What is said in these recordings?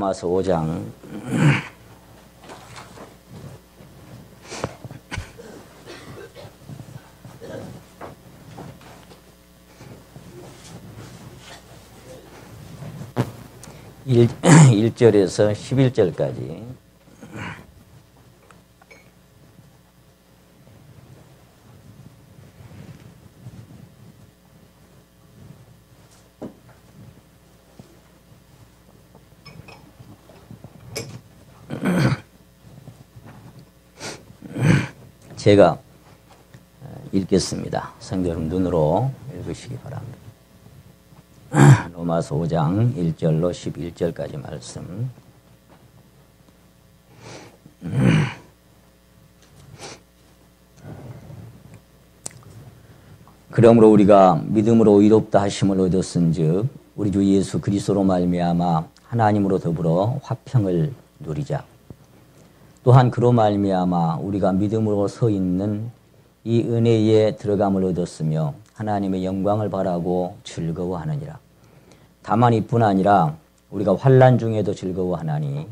로마서 5장 1절에서 11절까지 제가 읽겠습니다. 성도 여러분 눈으로 읽으시기 바랍니다. 로마서 5장 1절로 11절까지 말씀. 그러므로 우리가 믿음으로 의롭다 하심을 얻었은즉 우리 주 예수 그리스도로 말미암아 하나님으로 더불어 화평을 누리자. 또한 그로 말미암아 우리가 믿음으로 서 있는 이 은혜에 들어감을 얻었으며 하나님의 영광을 바라고 즐거워하느니라. 다만 이뿐 아니라 우리가 환난 중에도 즐거워하나니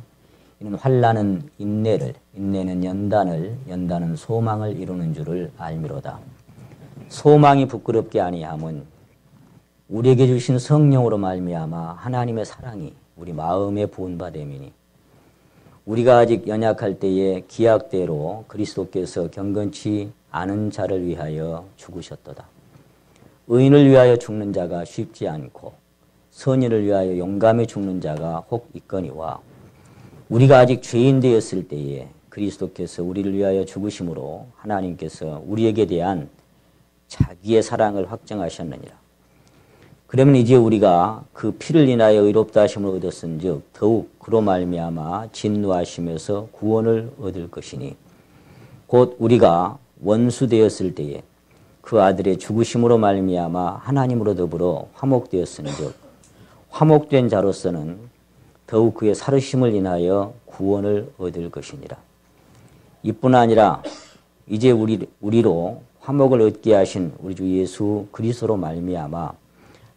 이는 환난은 인내를, 인내는 연단을, 연단은 소망을 이루는 줄을 알미로다. 소망이 부끄럽게 아니함은 우리에게 주신 성령으로 말미암아 하나님의 사랑이 우리 마음에 부은 바 됨이니 우리가 아직 연약할 때에 기약대로 그리스도께서 경건치 않은 자를 위하여 죽으셨도다. 의인을 위하여 죽는 자가 쉽지 않고 선인을 위하여 용감히 죽는 자가 혹 있거니와 우리가 아직 죄인 되었을 때에 그리스도께서 우리를 위하여 죽으심으로 하나님께서 우리에게 대한 자기의 사랑을 확정하셨느니라. 그러면 이제 우리가 그 피를 인하여 의롭다 하심을 얻었은즉 더욱 그로 말미암아 진노하심에서 구원을 얻을 것이니 곧 우리가 원수 되었을 때에 그 아들의 죽으심으로 말미암아 하나님으로 더불어 화목되었은즉 화목된 자로서는 더욱 그의 살으심을 인하여 구원을 얻을 것이니라. 이뿐 아니라 이제 우리로 화목을 얻게 하신 우리 주 예수 그리스도로 말미암아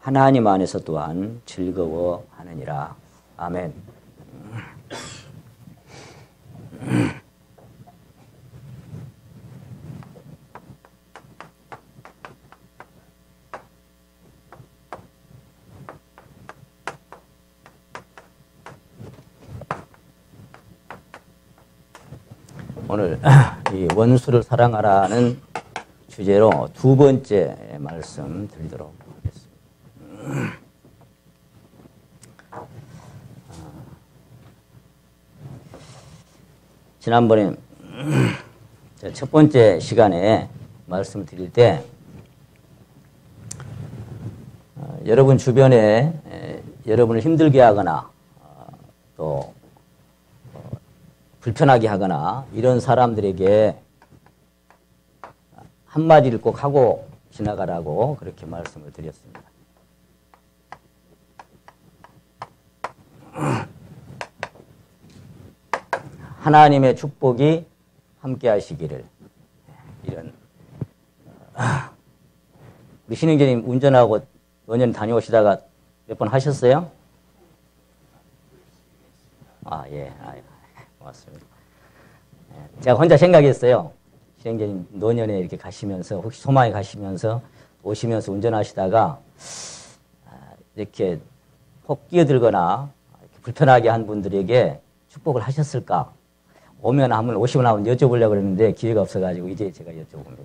하나님 안에서 또한 즐거워하느니라. 아멘. 오늘 이 원수를 사랑하라는 주제로 두 번째 말씀 드리도록 하겠습니다. 지난번에 첫 번째 시간에 말씀을 드릴 때 여러분 주변에 여러분을 힘들게 하거나 또 불편하게 하거나 이런 사람들에게 한마디를 꼭 하고 지나가라고 그렇게 말씀을 드렸습니다. 하나님의 축복이 함께 하시기를. 이런 우리 신행제님 운전하고 원년 다녀오시다가 몇 번 하셨어요? 아, 예. 고맙습니다. 제가 혼자 생각했어요. 신행제님 노년에 이렇게 가시면서 혹시 소망에 가시면서 오시면서 운전하시다가 이렇게 혹 끼어들거나 이렇게 불편하게 한 분들에게 축복을 하셨을까? 오시면 한번 여쭤보려고 그랬는데 기회가 없어가지고 이제 제가 여쭤봅니다.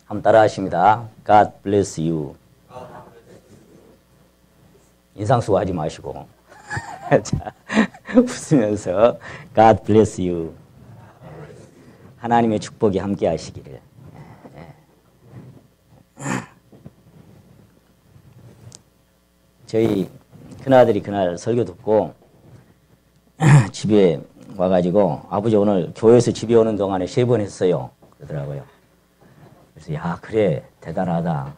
한번 따라 하십니다. God bless you. 인상 쓰고 하지 마시고. 자, 웃으면서 God bless you. 하나님의 축복이 함께 하시기를. 저희 큰아들이 그날 설교 듣고 집에 와가지고 아버지 오늘 교회에서 집에 오는 동안에 3번 했어요. 그러더라고요. 그래서 야 그래 대단하다.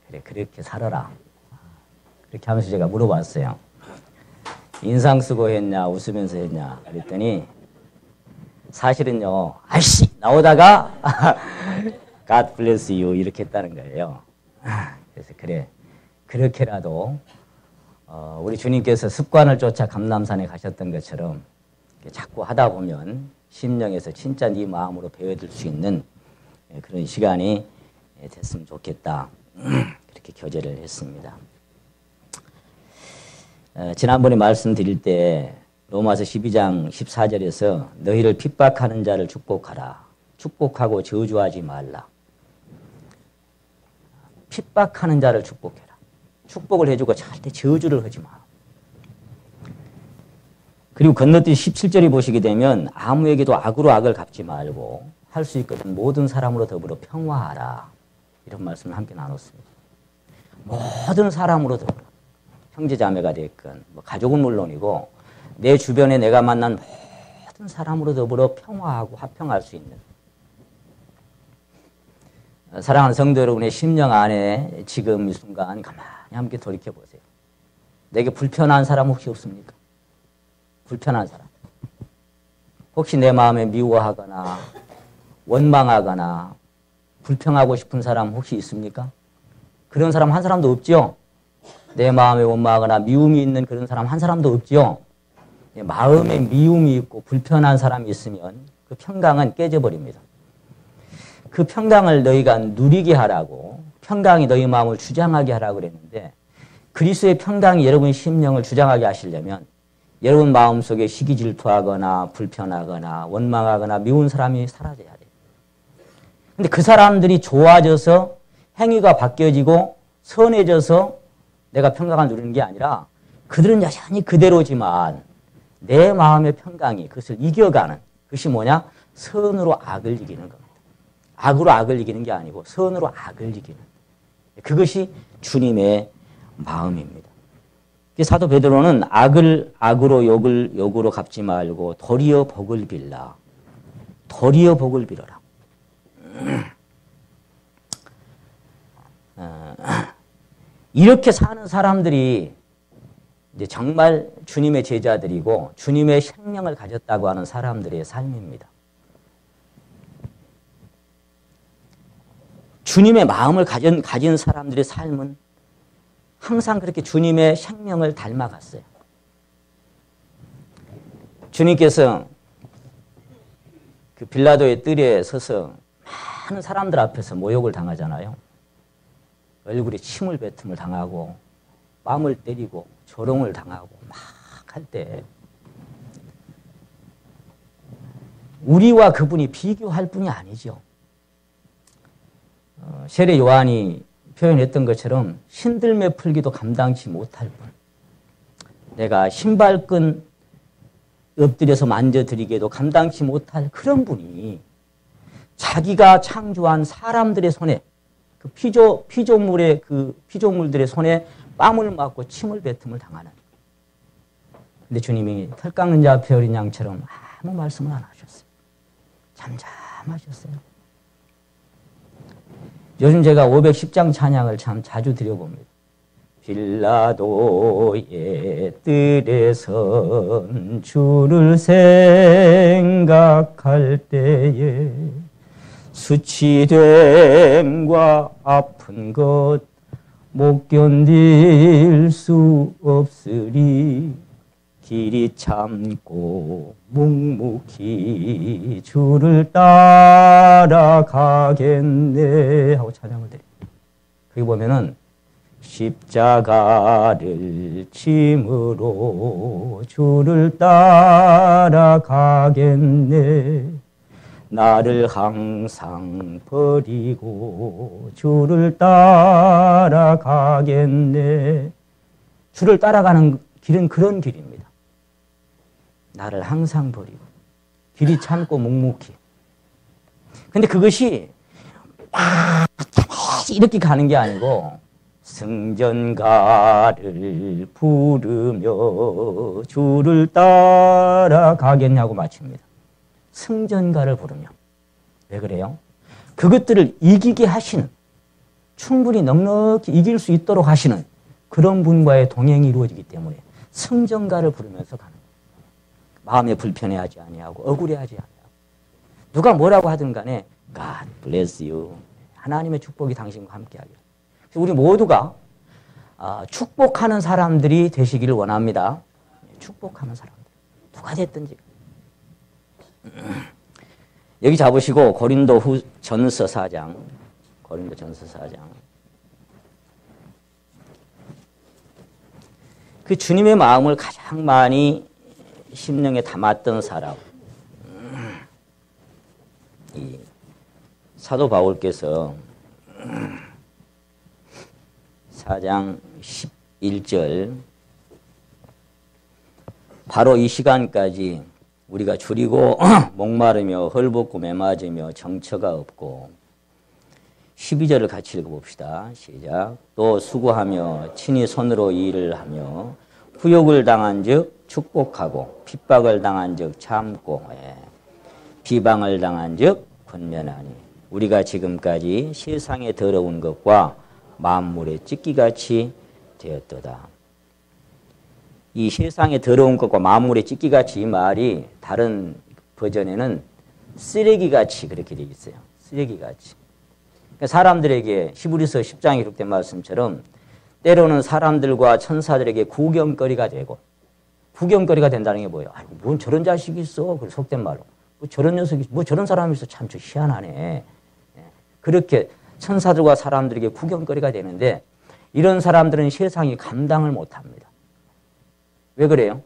그래 그렇게 살아라. 그렇게 하면서 제가 물어봤어요. 인상 쓰고 했냐 웃으면서 했냐 그랬더니 사실은요 아이씨 나오다가 God bless you 이렇게 했다는 거예요. 그래서 그래 그렇게라도 우리 주님께서 습관을 쫓아 감람산에 가셨던 것처럼 자꾸 하다 보면 심령에서 진짜 네 마음으로 배워들 수 있는 그런 시간이 됐으면 좋겠다. 그렇게 교제를 했습니다. 지난번에 말씀드릴 때 로마서 12장 14절에서 너희를 핍박하는 자를 축복하라. 축복하고 저주하지 말라. 핍박하는 자를 축복해라. 축복을 해주고 절대 저주를 하지 마. 그리고 건너뛰기 17절이 보시게 되면 아무에게도 악으로 악을 갚지 말고 할 수 있거든 모든 사람으로 더불어 평화하라. 이런 말씀을 함께 나눴습니다. 모든 사람으로 더불어 형제자매가 됐건 뭐 가족은 물론이고 내 주변에 내가 만난 모든 사람으로 더불어 평화하고 화평할 수 있는 사랑하는 성도 여러분의 심령 안에 지금 이 순간 가만히 함께 돌이켜보세요. 내게 불편한 사람 혹시 없습니까? 불편한 사람. 혹시 내 마음에 미워하거나 원망하거나 불평하고 싶은 사람 혹시 있습니까? 그런 사람 한 사람도 없죠? 내 마음에 원망하거나 미움이 있는 그런 사람 한 사람도 없죠? 마음에 미움이 있고 불편한 사람이 있으면 그 평강은 깨져버립니다. 그 평강을 너희가 누리게 하라고 평강이 너희 마음을 주장하게 하라고 그랬는데 그리스도의 평강이 여러분의 심령을 주장하게 하시려면 여러분 마음속에 시기 질투하거나 불편하거나 원망하거나 미운 사람이 사라져야 돼요. 근데 그 사람들이 좋아져서 행위가 바뀌어지고 선해져서 내가 평강을 누리는 게 아니라 그들은 여전히 그대로지만 내 마음의 평강이 그것을 이겨가는 그것이 뭐냐? 선으로 악을 이기는 겁니다. 악으로 악을 이기는 게 아니고 선으로 악을 이기는 그것이 주님의 마음입니다. 사도 베드로는 악을 악으로 욕을 욕으로 갚지 말고 도리어 복을 빌라. 도리어 복을 빌어라. 이렇게 사는 사람들이 이제 정말 주님의 제자들이고 주님의 생명을 가졌다고 하는 사람들의 삶입니다. 주님의 마음을 가진 사람들의 삶은 항상 그렇게 주님의 생명을 닮아갔어요. 주님께서 그 빌라도의 뜰에 서서 많은 사람들 앞에서 모욕을 당하잖아요. 얼굴에 침을 뱉음을 당하고 뺨을 때리고 조롱을 당하고 막 할 때 우리와 그분이 비교할 뿐이 아니죠. 세례 요한이 표현했던 것처럼 신들매 풀기도 감당치 못할 뿐 내가 신발끈 엎드려서 만져드리기에도 감당치 못할 그런 분이 자기가 창조한 사람들의 손에 그 피조물들의 손에 뺨을 맞고 침을 뱉음을 당하는. 근데 주님이 털 깎는 자 앞에 어린 양처럼 아무 말씀을 안 하셨어요. 잠잠하셨어요. 요즘 제가 510장 찬양을 참 자주 드려봅니다. 빌라도의 뜰에 선 주를 생각할 때에 수치됨과 아픈 것 못 견딜 수 없으리 길이 참고 묵묵히 주를 따라가겠네 하고 찬양을 드립니다. 거기 보면은 십자가를 짐으로 주를 따라가겠네 나를 항상 버리고 주를 따라가겠네. 주를 따라가는 길은 그런 길입니다. 나를 항상 버리고 길이 참고 묵묵히. 근데 그것이 이렇게 가는 게 아니고 승전가를 부르며 주를 따라가겠냐고 마칩니다. 승전가를 부르며. 왜 그래요? 그것들을 이기게 하시는, 충분히 넉넉히 이길 수 있도록 하시는 그런 분과의 동행이 이루어지기 때문에 승전가를 부르면서 가는 거예요. 마음에 불편해하지 아니하고 억울해하지 아니하고 누가 뭐라고 하든 간에 God bless you. 하나님의 축복이 당신과 함께하기를. 우리 모두가 축복하는 사람들이 되시기를 원합니다. 축복하는 사람들. 누가 됐든지. 여기 잡으시고 고린도 전서 4장. 고린도 전서 4장. 그 주님의 마음을 가장 많이 심령에 담았던 사람. 이 사도 바울께서 4장 11절 바로 이 시간까지 우리가 줄이고 목마르며 헐벗고 메맞으며 정처가 없고 12절을 같이 읽어봅시다. 시작. 또 수고하며 친히 손으로 일을 하며 후욕을 당한 즉 축복하고 핍박을 당한 즉 참고 비방을 당한 즉 권면하니 우리가 지금까지 세상의 더러운 것과 만물의 찢기같이 되었도다. 이 세상의 더러운 것과 만물의 찢기같이 이 말이 다른 버전에는 쓰레기같이 그렇게 되어 있어요. 쓰레기같이. 그러니까 사람들에게 히브리서 10장에 기록된 말씀처럼 때로는 사람들과 천사들에게 구경거리가 되고 구경거리가 된다는 게 뭐예요? 아이고, 뭔 저런 자식이 있어. 그 속된 말로. 뭐 저런 녀석이, 뭐 저런 사람이 있어. 참 저 희한하네. 그렇게 천사들과 사람들에게 구경거리가 되는데 이런 사람들은 세상이 감당을 못합니다. 왜 그래요?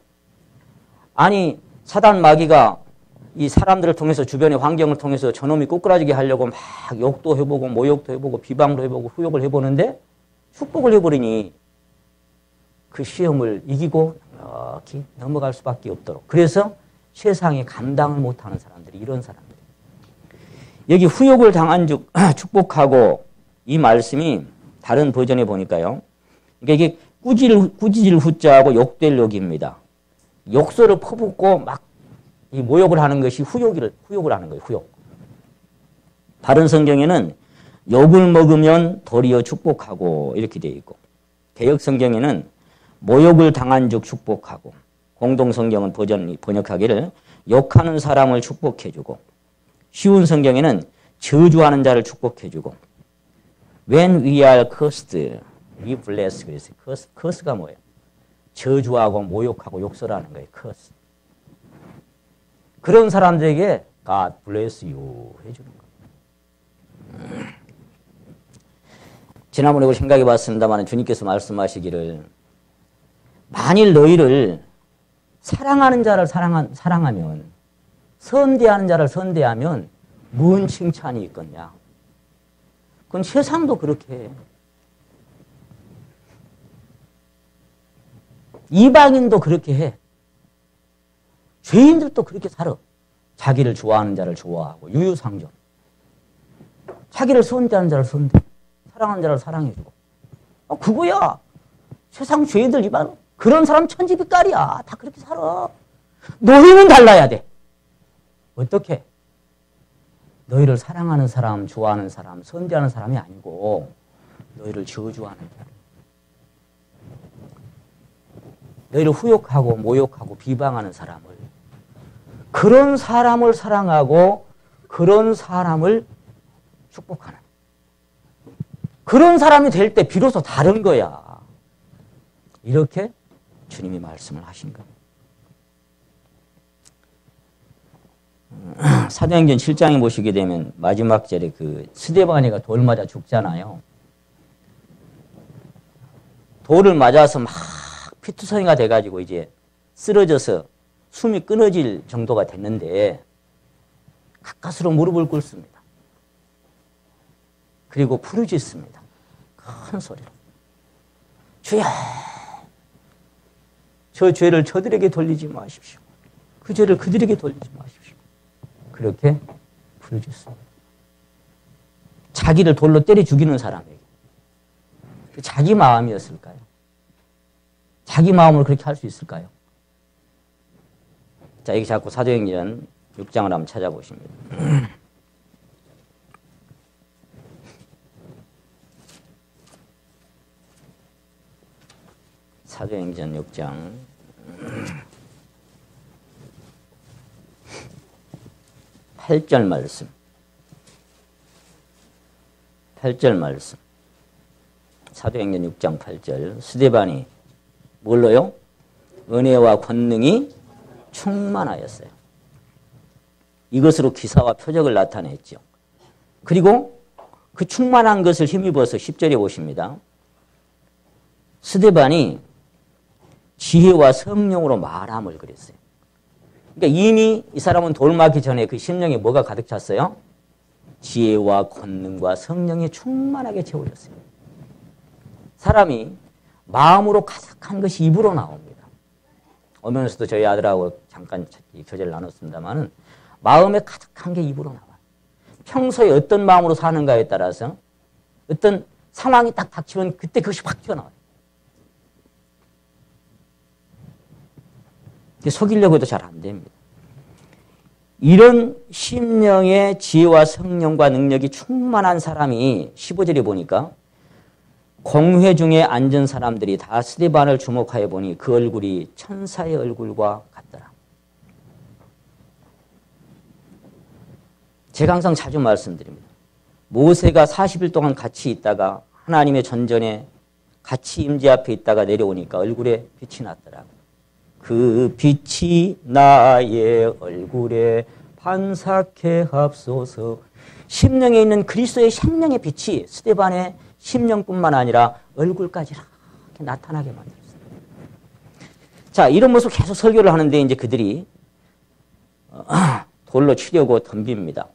아니 사단 마귀가 이 사람들을 통해서 주변의 환경을 통해서 저놈이 꼬꾸라지게 하려고 막 욕도 해보고 모욕도 해보고 비방도 해보고 후욕을 해보는데 축복을 해버리니 그 시험을 이기고 이렇게 넘어갈 수밖에 없도록. 그래서 세상에 감당을 못하는 사람들이 이런 사람들. 여기 후욕을 당한 즉 축복하고 이 말씀이 다른 버전에 보니까요. 그러니까 이게 꾸짖을 후자하고 욕될 욕입니다. 욕설을 퍼붓고 막 이 모욕을 하는 것이 후욕을 하는 거예요. 후욕. 다른 성경에는 욕을 먹으면 도리어 축복하고 이렇게 되어 있고 개역 성경에는 모욕을 당한 즉 축복하고 공동 성경은 번역하기를 욕하는 사람을 축복해주고 쉬운 성경에는 저주하는 자를 축복해주고 When we are cursed, we bless. 그랬어요. curse가 뭐예요? 저주하고 모욕하고 욕설하는 거예요. curse. 그런 사람들에게 God bless you 해주는 거예요. 지난번에 우리 생각해 봤습니다만 주님께서 말씀하시기를 만일 너희를 사랑하는 자를 사랑하면 선대하는 자를 선대하면 뭔 칭찬이 있겠냐. 그건 세상도 그렇게 해. 이방인도 그렇게 해. 죄인들도 그렇게 살아. 자기를 좋아하는 자를 좋아하고 유유상종. 자기를 선대하는 자를 선대. 사랑하는 자를 사랑해주고. 그거야. 세상 죄인들 이방 그런 사람 천지빛깔이야. 다 그렇게 살아. 너희는 달라야 돼. 어떻게? 너희를 사랑하는 사람, 좋아하는 사람, 선대하는 사람이 아니고 너희를 저주하는 자들. 너희를 후욕하고 모욕하고 비방하는 사람을 그런 사람을 사랑하고 그런 사람을 축복하는 그런 사람이 될 때 비로소 다른 거야. 이렇게 주님이 말씀을 하신 겁니다. 사도행전 7장에 보시게 되면 마지막 절에 그 스데반이가 돌 맞아 죽잖아요. 돌을 맞아서 막 피투성이가 돼가지고 이제 쓰러져서 숨이 끊어질 정도가 됐는데 가까스로 무릎을 꿇습니다. 그리고 부르짖습니다. 큰 소리로. 주여, 저 죄를 저들에게 돌리지 마십시오. 그 죄를 그들에게 돌리지 마십시오. 그렇게 부르짖습니다. 자기를 돌로 때려 죽이는 사람에게. 자기 마음이었을까요? 자기 마음으로 그렇게 할 수 있을까요? 자, 여기 자꾸 사도행전 6장을 한번 찾아보십니다. 사도행전 6장 8절 말씀. 8절 말씀. 사도행전 6장 8절 스데반이 뭘로요? 은혜와 권능이 충만하였어요. 이것으로 기사와 표적을 나타냈죠. 그리고 그 충만한 것을 힘입어서 10절에 보십니다. 스데반이 지혜와 성령으로 말함을 그랬어요. 그러니까 이미 이 사람은 돌 맞기 전에 그 심령에 뭐가 가득 찼어요? 지혜와 권능과 성령이 충만하게 채워졌어요. 사람이 마음으로 가득한 것이 입으로 나옵니다. 오면서도 저희 아들하고 잠깐 교제를 나눴습니다만은 마음에 가득한 게 입으로 나와요. 평소에 어떤 마음으로 사는가에 따라서 어떤 상황이 딱 닥치면 그때 그것이 확 튀어나와요. 속이려고 해도 잘 안 됩니다. 이런 심령의 지혜와 성령과 능력이 충만한 사람이 15절에 보니까 공회 중에 앉은 사람들이 다 스데반을 주목하여 보니 그 얼굴이 천사의 얼굴과 같더라. 제가 항상 자주 말씀드립니다. 모세가 40일 동안 같이 있다가 하나님의 전전에 같이 임재 앞에 있다가 내려오니까 얼굴에 빛이 났더라고요. 그 빛이 나의 얼굴에 반사케 합소서. 심령에 있는 그리스도의 생명의 빛이 스데반의 심령뿐만 아니라 얼굴까지 이렇게 나타나게 만들었어요. 자, 이런 모습 계속 설교를 하는데 이제 그들이 돌로 치려고 덤빕니다.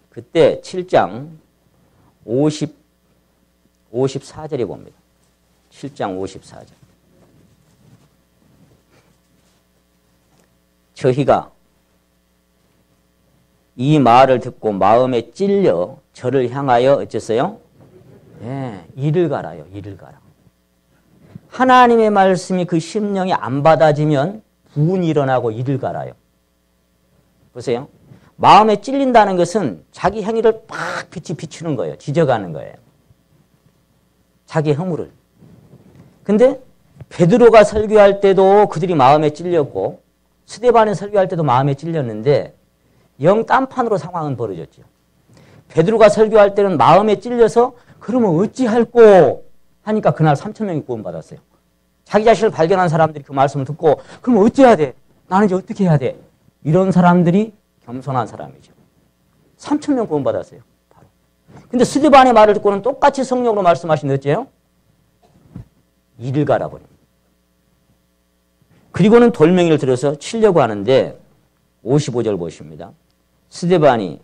그때 7장 54절에 봅니다. 7장 54절. 저희가 이 말을 듣고 마음에 찔려 저를 향하여 어쨌어요? 예, 이를 갈아요. 이를 갈아. 하나님의 말씀이 그 심령이 안 받아지면 부흥이 일어나고 이를 갈아요. 보세요. 마음에 찔린다는 것은 자기 행위를 팍 빛이 비추는 거예요. 지적하는 거예요. 자기 허물을. 근데 베드로가 설교할 때도 그들이 마음에 찔렸고 스데반이 설교할 때도 마음에 찔렸는데 영 딴판으로 상황은 벌어졌죠. 베드로가 설교할 때는 마음에 찔려서 그러면 어찌할꼬 하니까 그날 3,000명이 구원받았어요. 자기 자신을 발견한 사람들이 그 말씀을 듣고 그럼 어찌해야 돼? 나는 이제 어떻게 해야 돼? 이런 사람들이 겸손한 사람이죠. 3,000명 구원받았어요. 바로. 근데 스데반의 말을 듣고는 똑같이 성령으로 말씀하신 어째요? 이를 갈아버립니다. 그리고는 돌멩이를 들어서 치려고 하는데 55절 보십니다. 스데반이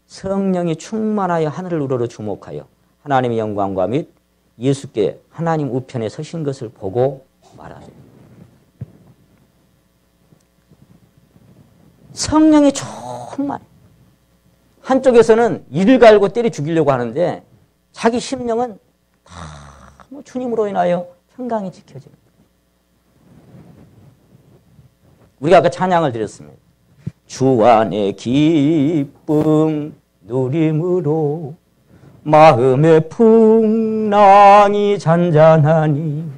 성령이 충만하여 하늘을 우러러 주목하여 하나님의 영광과 및 예수께 하나님 우편에 서신 것을 보고 말하죠. 성령이 충만해. 한쪽에서는 이를 갈고 때려 죽이려고 하는데 자기 심령은 다 주님으로 인하여 평강이 지켜집니다. 우리가 아까 찬양을 드렸습니다. 주 안에 기쁨 누림으로 마음의 풍랑이 잔잔하니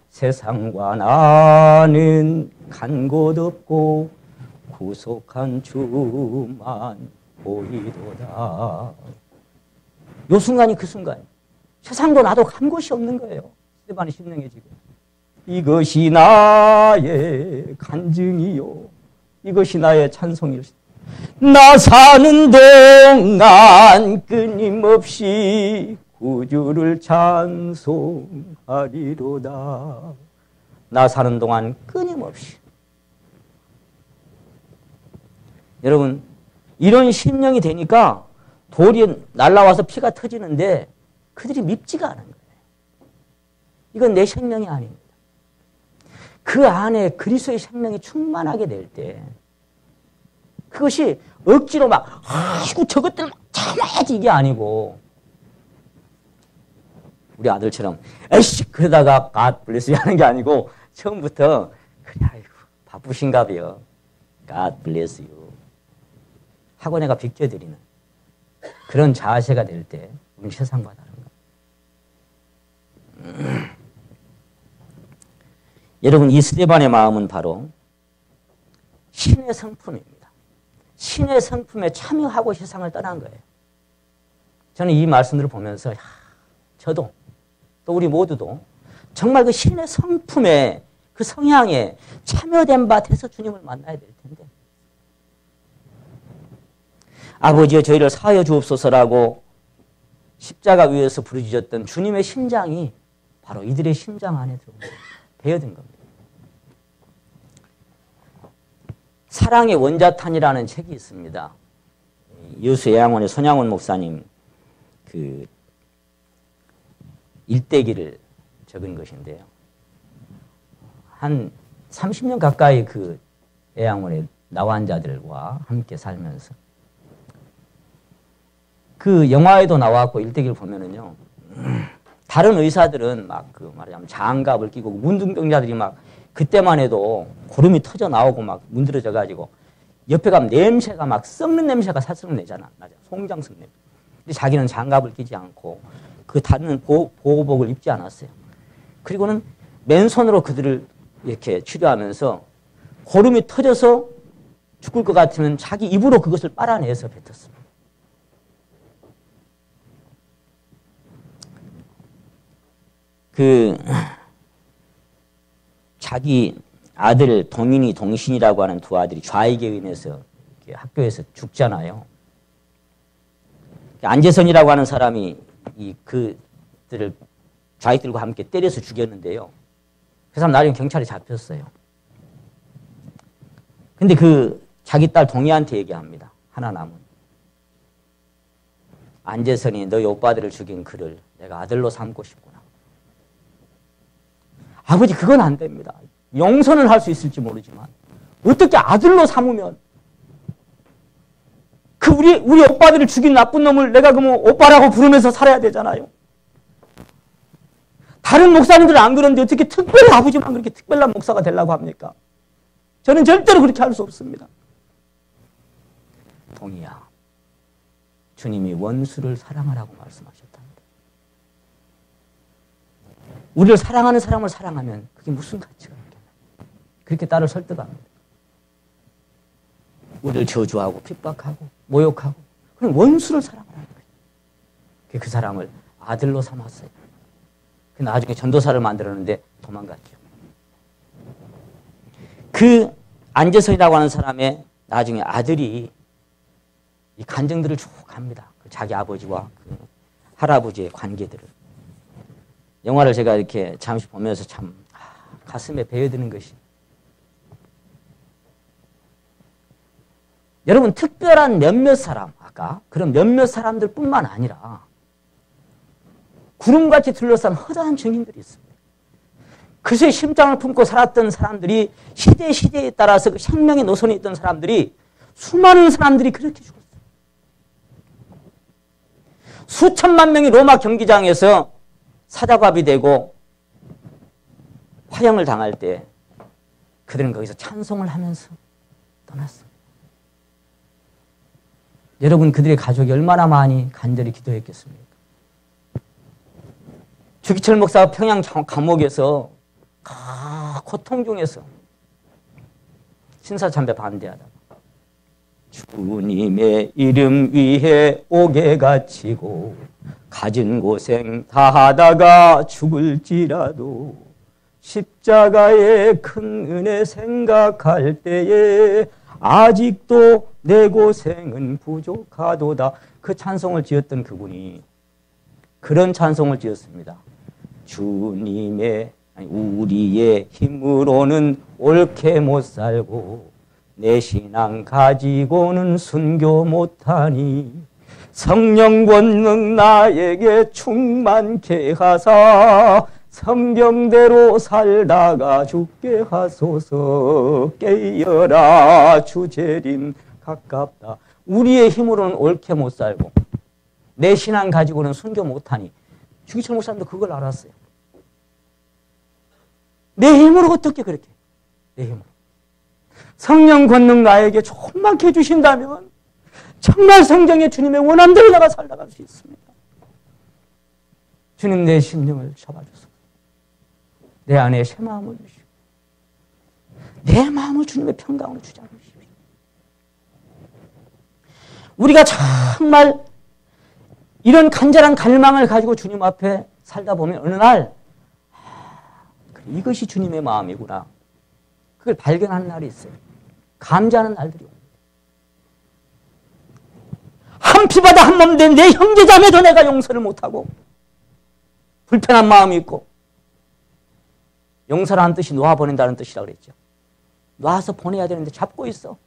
세상과 나는 간 곳 없고 구속한 주만 보이도다. 요 순간이 그 순간이에요. 세상도 나도 간 곳이 없는 거예요. 스데반의 심령에 지금. 이것이 나의 간증이요. 이것이 나의 찬송이요. 나 사는 동안 끊임없이 구주를 찬송하리로다. 나 사는 동안 끊임없이. 여러분, 이런 심령이 되니까 돌이 날라와서 피가 터지는데 그들이 밉지가 않은 거예요. 이건 내 생명이 아닙니다. 그 안에 그리스도의 생명이 충만하게 될 때 그것이 억지로 막 아이고 저것들 막 참아야지 이게 아니고 우리 아들처럼 에이씨 그러다가 God bless you 하는 게 아니고 처음부터 그래 아이고 바쁘신가 봐요. God bless you 하고 내가 비켜드리는 그런 자세가 될 때 우리 세상과 다른 거예요. 여러분 이 스데반의 마음은 바로 신의 성품입니다. 신의 성품에 참여하고 세상을 떠난 거예요. 저는 이 말씀들을 보면서 저도 또 우리 모두도 정말 그 신의 성품에 그 성향에 참여된 바 돼서 주님을 만나야 될 텐데 아버지여 저희를 사하여 주옵소서라고 십자가 위에서 부르짖었던 주님의 심장이 바로 이들의 심장 안에 배어든 겁니다. 사랑의 원자탄이라는 책이 있습니다. 여수예양원의 손양원 목사님 그 일대기를 적은 것인데요. 한 30년 가까이 그 예양원의 나환자들과 함께 살면서 그 영화에도 나왔고 일대기를 보면은요. 다른 의사들은 막 그 말하자면 장갑을 끼고 문둥병자들이 막 그때만 해도 고름이 터져 나오고 막 문드러져 가지고 옆에 가면 냄새가 막 썩는 냄새가 살짝 내잖아. 송장성 냄새. 근데 자기는 장갑을 끼지 않고 그 다른 보호복을 입지 않았어요. 그리고는 맨손으로 그들을 이렇게 치료하면서 고름이 터져서 죽을 것 같으면 자기 입으로 그것을 빨아내서 뱉었습니다. 자기 아들 동인이 동신이라고 하는 두 아들이 좌익에 의해서 학교에서 죽잖아요. 안재선이라고 하는 사람이 그들을 좌익들과 함께 때려서 죽였는데요. 그 사람 나중에 경찰에 잡혔어요. 근데 자기 딸 동희한테 얘기합니다. 하나 남은. 안재선이 너희 오빠들을 죽인 그를 내가 아들로 삼고 싶구나. 아버지 그건 안 됩니다. 용서는 할 수 있을지 모르지만 어떻게 아들로 삼으면 우리 오빠들을 죽인 나쁜 놈을 내가 오빠라고 부르면서 살아야 되잖아요. 다른 목사님들은 안 그러는데 어떻게 특별히 아버지만 그렇게 특별한 목사가 되려고 합니까? 저는 절대로 그렇게 할 수 없습니다. 동희야, 주님이 원수를 사랑하라고 말씀하셨답니다. 우리를 사랑하는 사람을 사랑하면 그게 무슨 가치가 있겠나? 그렇게 딸을 설득합니다. 우리를 저주하고 핍박하고 모욕하고 그럼 원수를 사랑하라는 거예요. 그 사람을 아들로 삼았어요. 나중에 전도사를 만들었는데 도망갔죠. 그 안재선이라고 하는 사람의 나중에 아들이 이 간증들을 쭉 합니다. 자기 아버지와 그 할아버지의 관계들을. 영화를 제가 이렇게 잠시 보면서 참 가슴에 베어드는 것이 여러분 특별한 몇몇 사람 아까 그런 몇몇 사람들 뿐만 아니라 구름같이 둘러싼 허다한 증인들이 있습니다. 그새 심장을 품고 살았던 사람들이 시대에 따라서 그 생명의 노선에 있던 사람들이 수많은 사람들이 그렇게 죽었어요. 수천만 명이 로마 경기장에서 사자밥이 되고 화형을 당할 때 그들은 거기서 찬송을 하면서 떠났습니다. 여러분 그들의 가족이 얼마나 많이 간절히 기도했겠습니까? 주기철 목사가 평양 감옥에서 고통 중에서 신사참배 반대하다가 주님의 이름 위에 옥에 갇히고 가진 고생 다 하다가 죽을지라도 십자가의 큰 은혜 생각할 때에 아직도 내 고생은 부족하도다. 그 찬송을 지었던 그분이 그런 찬송을 지었습니다. 우리의 힘으로는 옳게 못 살고 내 신앙 가지고는 순교 못하니 성령 권능 나에게 충만케 하사 성경대로 살다가 죽게 하소서. 깨어라 주 재림 가깝다. 우리의 힘으로는 옳게 못 살고 내 신앙 가지고는 순교 못하니. 주기철 목사님도 그걸 알았어요. 내 힘으로 어떻게 그렇게 내 힘으로 성령 권능 나에게 충만케 해주신다면 정말 성경의 주님의 원함대로 내가 살아갈 수 있습니다. 주님 내 심령을 잡아주소서. 내 안에 새 마음을 주시고 내 마음을 주님의 평강으로 주장하십시오. 우리가 정말 이런 간절한 갈망을 가지고 주님 앞에 살다 보면 어느 날 이것이 주님의 마음이구나. 그걸 발견하는 날이 있어요. 감지하는 날들이 옵니다. 한 피바다 한 몸 된 내 형제자매도 내가 용서를 못하고 불편한 마음이 있고, 용서라는 뜻이 놓아보낸다는 뜻이라고 그랬죠. 놔서 보내야 되는데 잡고 있어.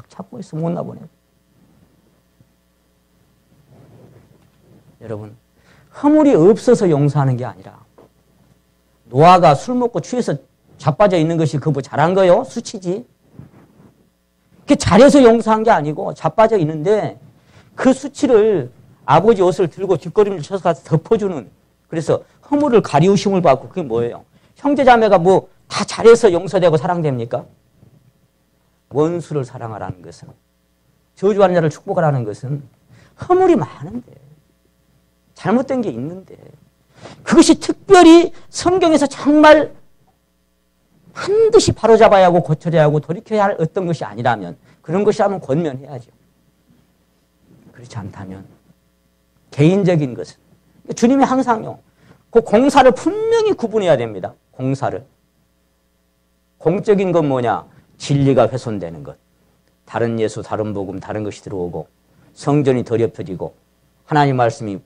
잡고 있어. 못 놔보내. 여러분, 허물이 없어서 용서하는 게 아니라 노아가 술 먹고 취해서 자빠져 있는 것이 그거 뭐 잘한 거요? 수치지. 그게 잘해서 용서한 게 아니고 자빠져 있는데 그 수치를 아버지 옷을 들고 뒷걸음질 쳐서 가서 덮어주는, 그래서 허물을 가리우심을 받고, 그게 뭐예요? 형제자매가 뭐 다 잘해서 용서되고 사랑됩니까? 원수를 사랑하라는 것은, 저주하는 자를 축복하라는 것은 허물이 많은데, 잘못된 게 있는데, 그것이 특별히 성경에서 정말 반드시 바로잡아야 하고 고쳐야 하고 돌이켜야 할 어떤 것이 아니라면, 그런 것이라면 권면해야죠. 그렇지 않다면 개인적인 것은, 주님이 항상요, 그 공사를 분명히 구분해야 됩니다. 공사를. 공적인 건 뭐냐? 진리가 훼손되는 것, 다른 예수, 다른 복음, 다른 것이 들어오고 성전이 더럽혀지고 하나님 말씀이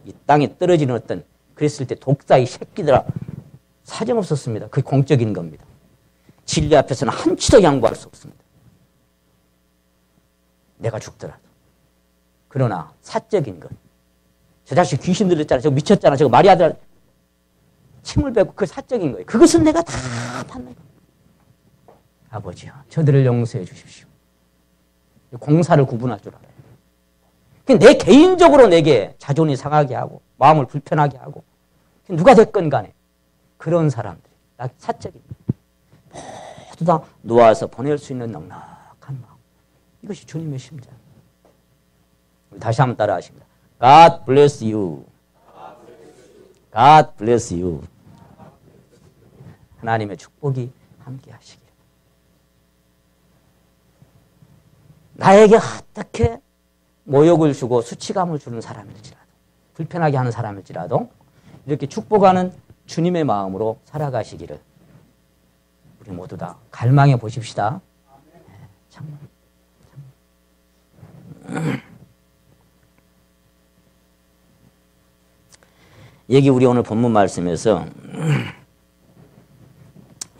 이 땅에 떨어지는 어떤, 그랬을 때 독사의 새끼들아 사정없었습니다. 그게 공적인 겁니다. 진리 앞에서는 한치도 양보할 수 없습니다. 내가 죽더라도. 그러나 사적인 것, 저 자식 귀신 들렸잖아, 저거 미쳤잖아, 저거 마리아들 침을 뱉고, 그 사적인 거예요. 그것은 내가 다 받는 거예요. 아버지요, 저들을 용서해 주십시오. 공사를 구분할 줄 알아요. 내 개인적으로 내게 자존이 상하게 하고 마음을 불편하게 하고 누가 됐건 간에 그런 사람들, 사적인 모두 다 놓아서 보낼 수 있는 넉넉한 마음, 이것이 주님의 심장. 다시 한번 따라 하십니다. God bless you. God bless you. 하나님의 축복이 함께 하시기를. 나에게 어떻게 모욕을 주고 수치감을 주는 사람일지라도, 불편하게 하는 사람일지라도 이렇게 축복하는 주님의 마음으로 살아가시기를 우리 모두 다 갈망해 보십시다. 정말. 여기 우리 오늘 본문 말씀에서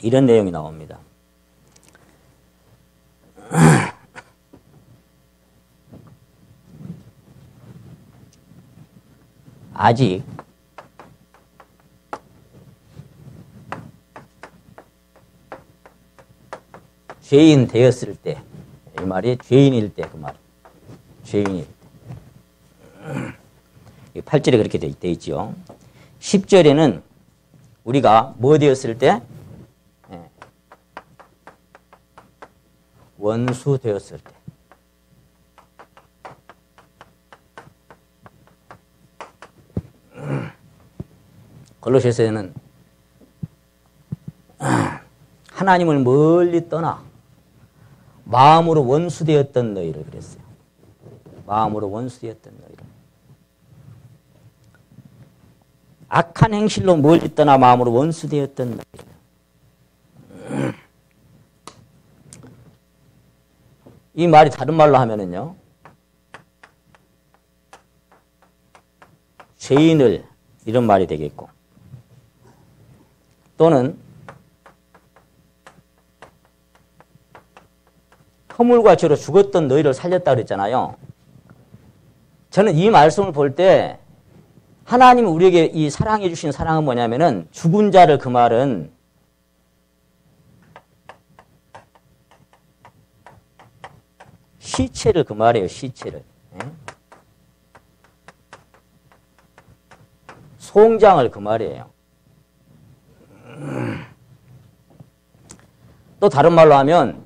이런 내용이 나옵니다. 아직 죄인 되었을 때, 이 말이 죄인일 때, 그 말. 죄인일 때. 8절에 그렇게 돼 있죠. 10절에는 우리가 뭐 되었을 때? 원수 되었을 때. 골로새서에는 하나님을 멀리 떠나 마음으로 원수되었던 너희를 그랬어요. 마음으로 원수되었던 너희를. 악한 행실로 멀리 떠나 마음으로 원수되었던 너희를. 이 말이 다른 말로 하면은요, 죄인을, 이런 말이 되겠고, 또는 허물과 죄로 죽었던 너희를 살렸다 그랬잖아요. 저는 이 말씀을 볼 때 하나님이 우리에게 이 사랑해 주신 사랑은 뭐냐면은, 죽은 자를, 그 말은 시체를, 그 말이에요. 시체를. 송장을, 그 말이에요. 또 다른 말로 하면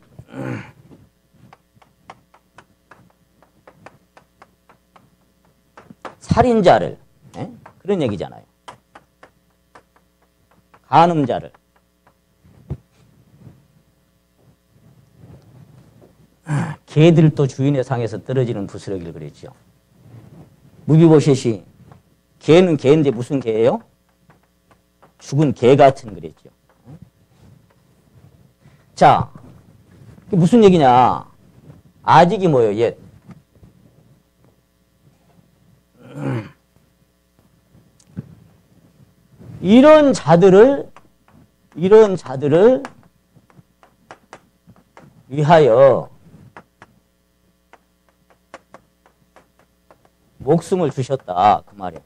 살인자를, 그런 얘기잖아요. 간음자를. 개들도 주인의 상에서 떨어지는 부스러기를 그랬죠. 무비보셋이 개는 개인데 무슨 개예요? 죽은 개 같은 그랬죠. 자, 그게 무슨 얘기냐? 아직이 뭐예요? 옛. 이런 자들을 위하여 목숨을 주셨다. 그 말이에요.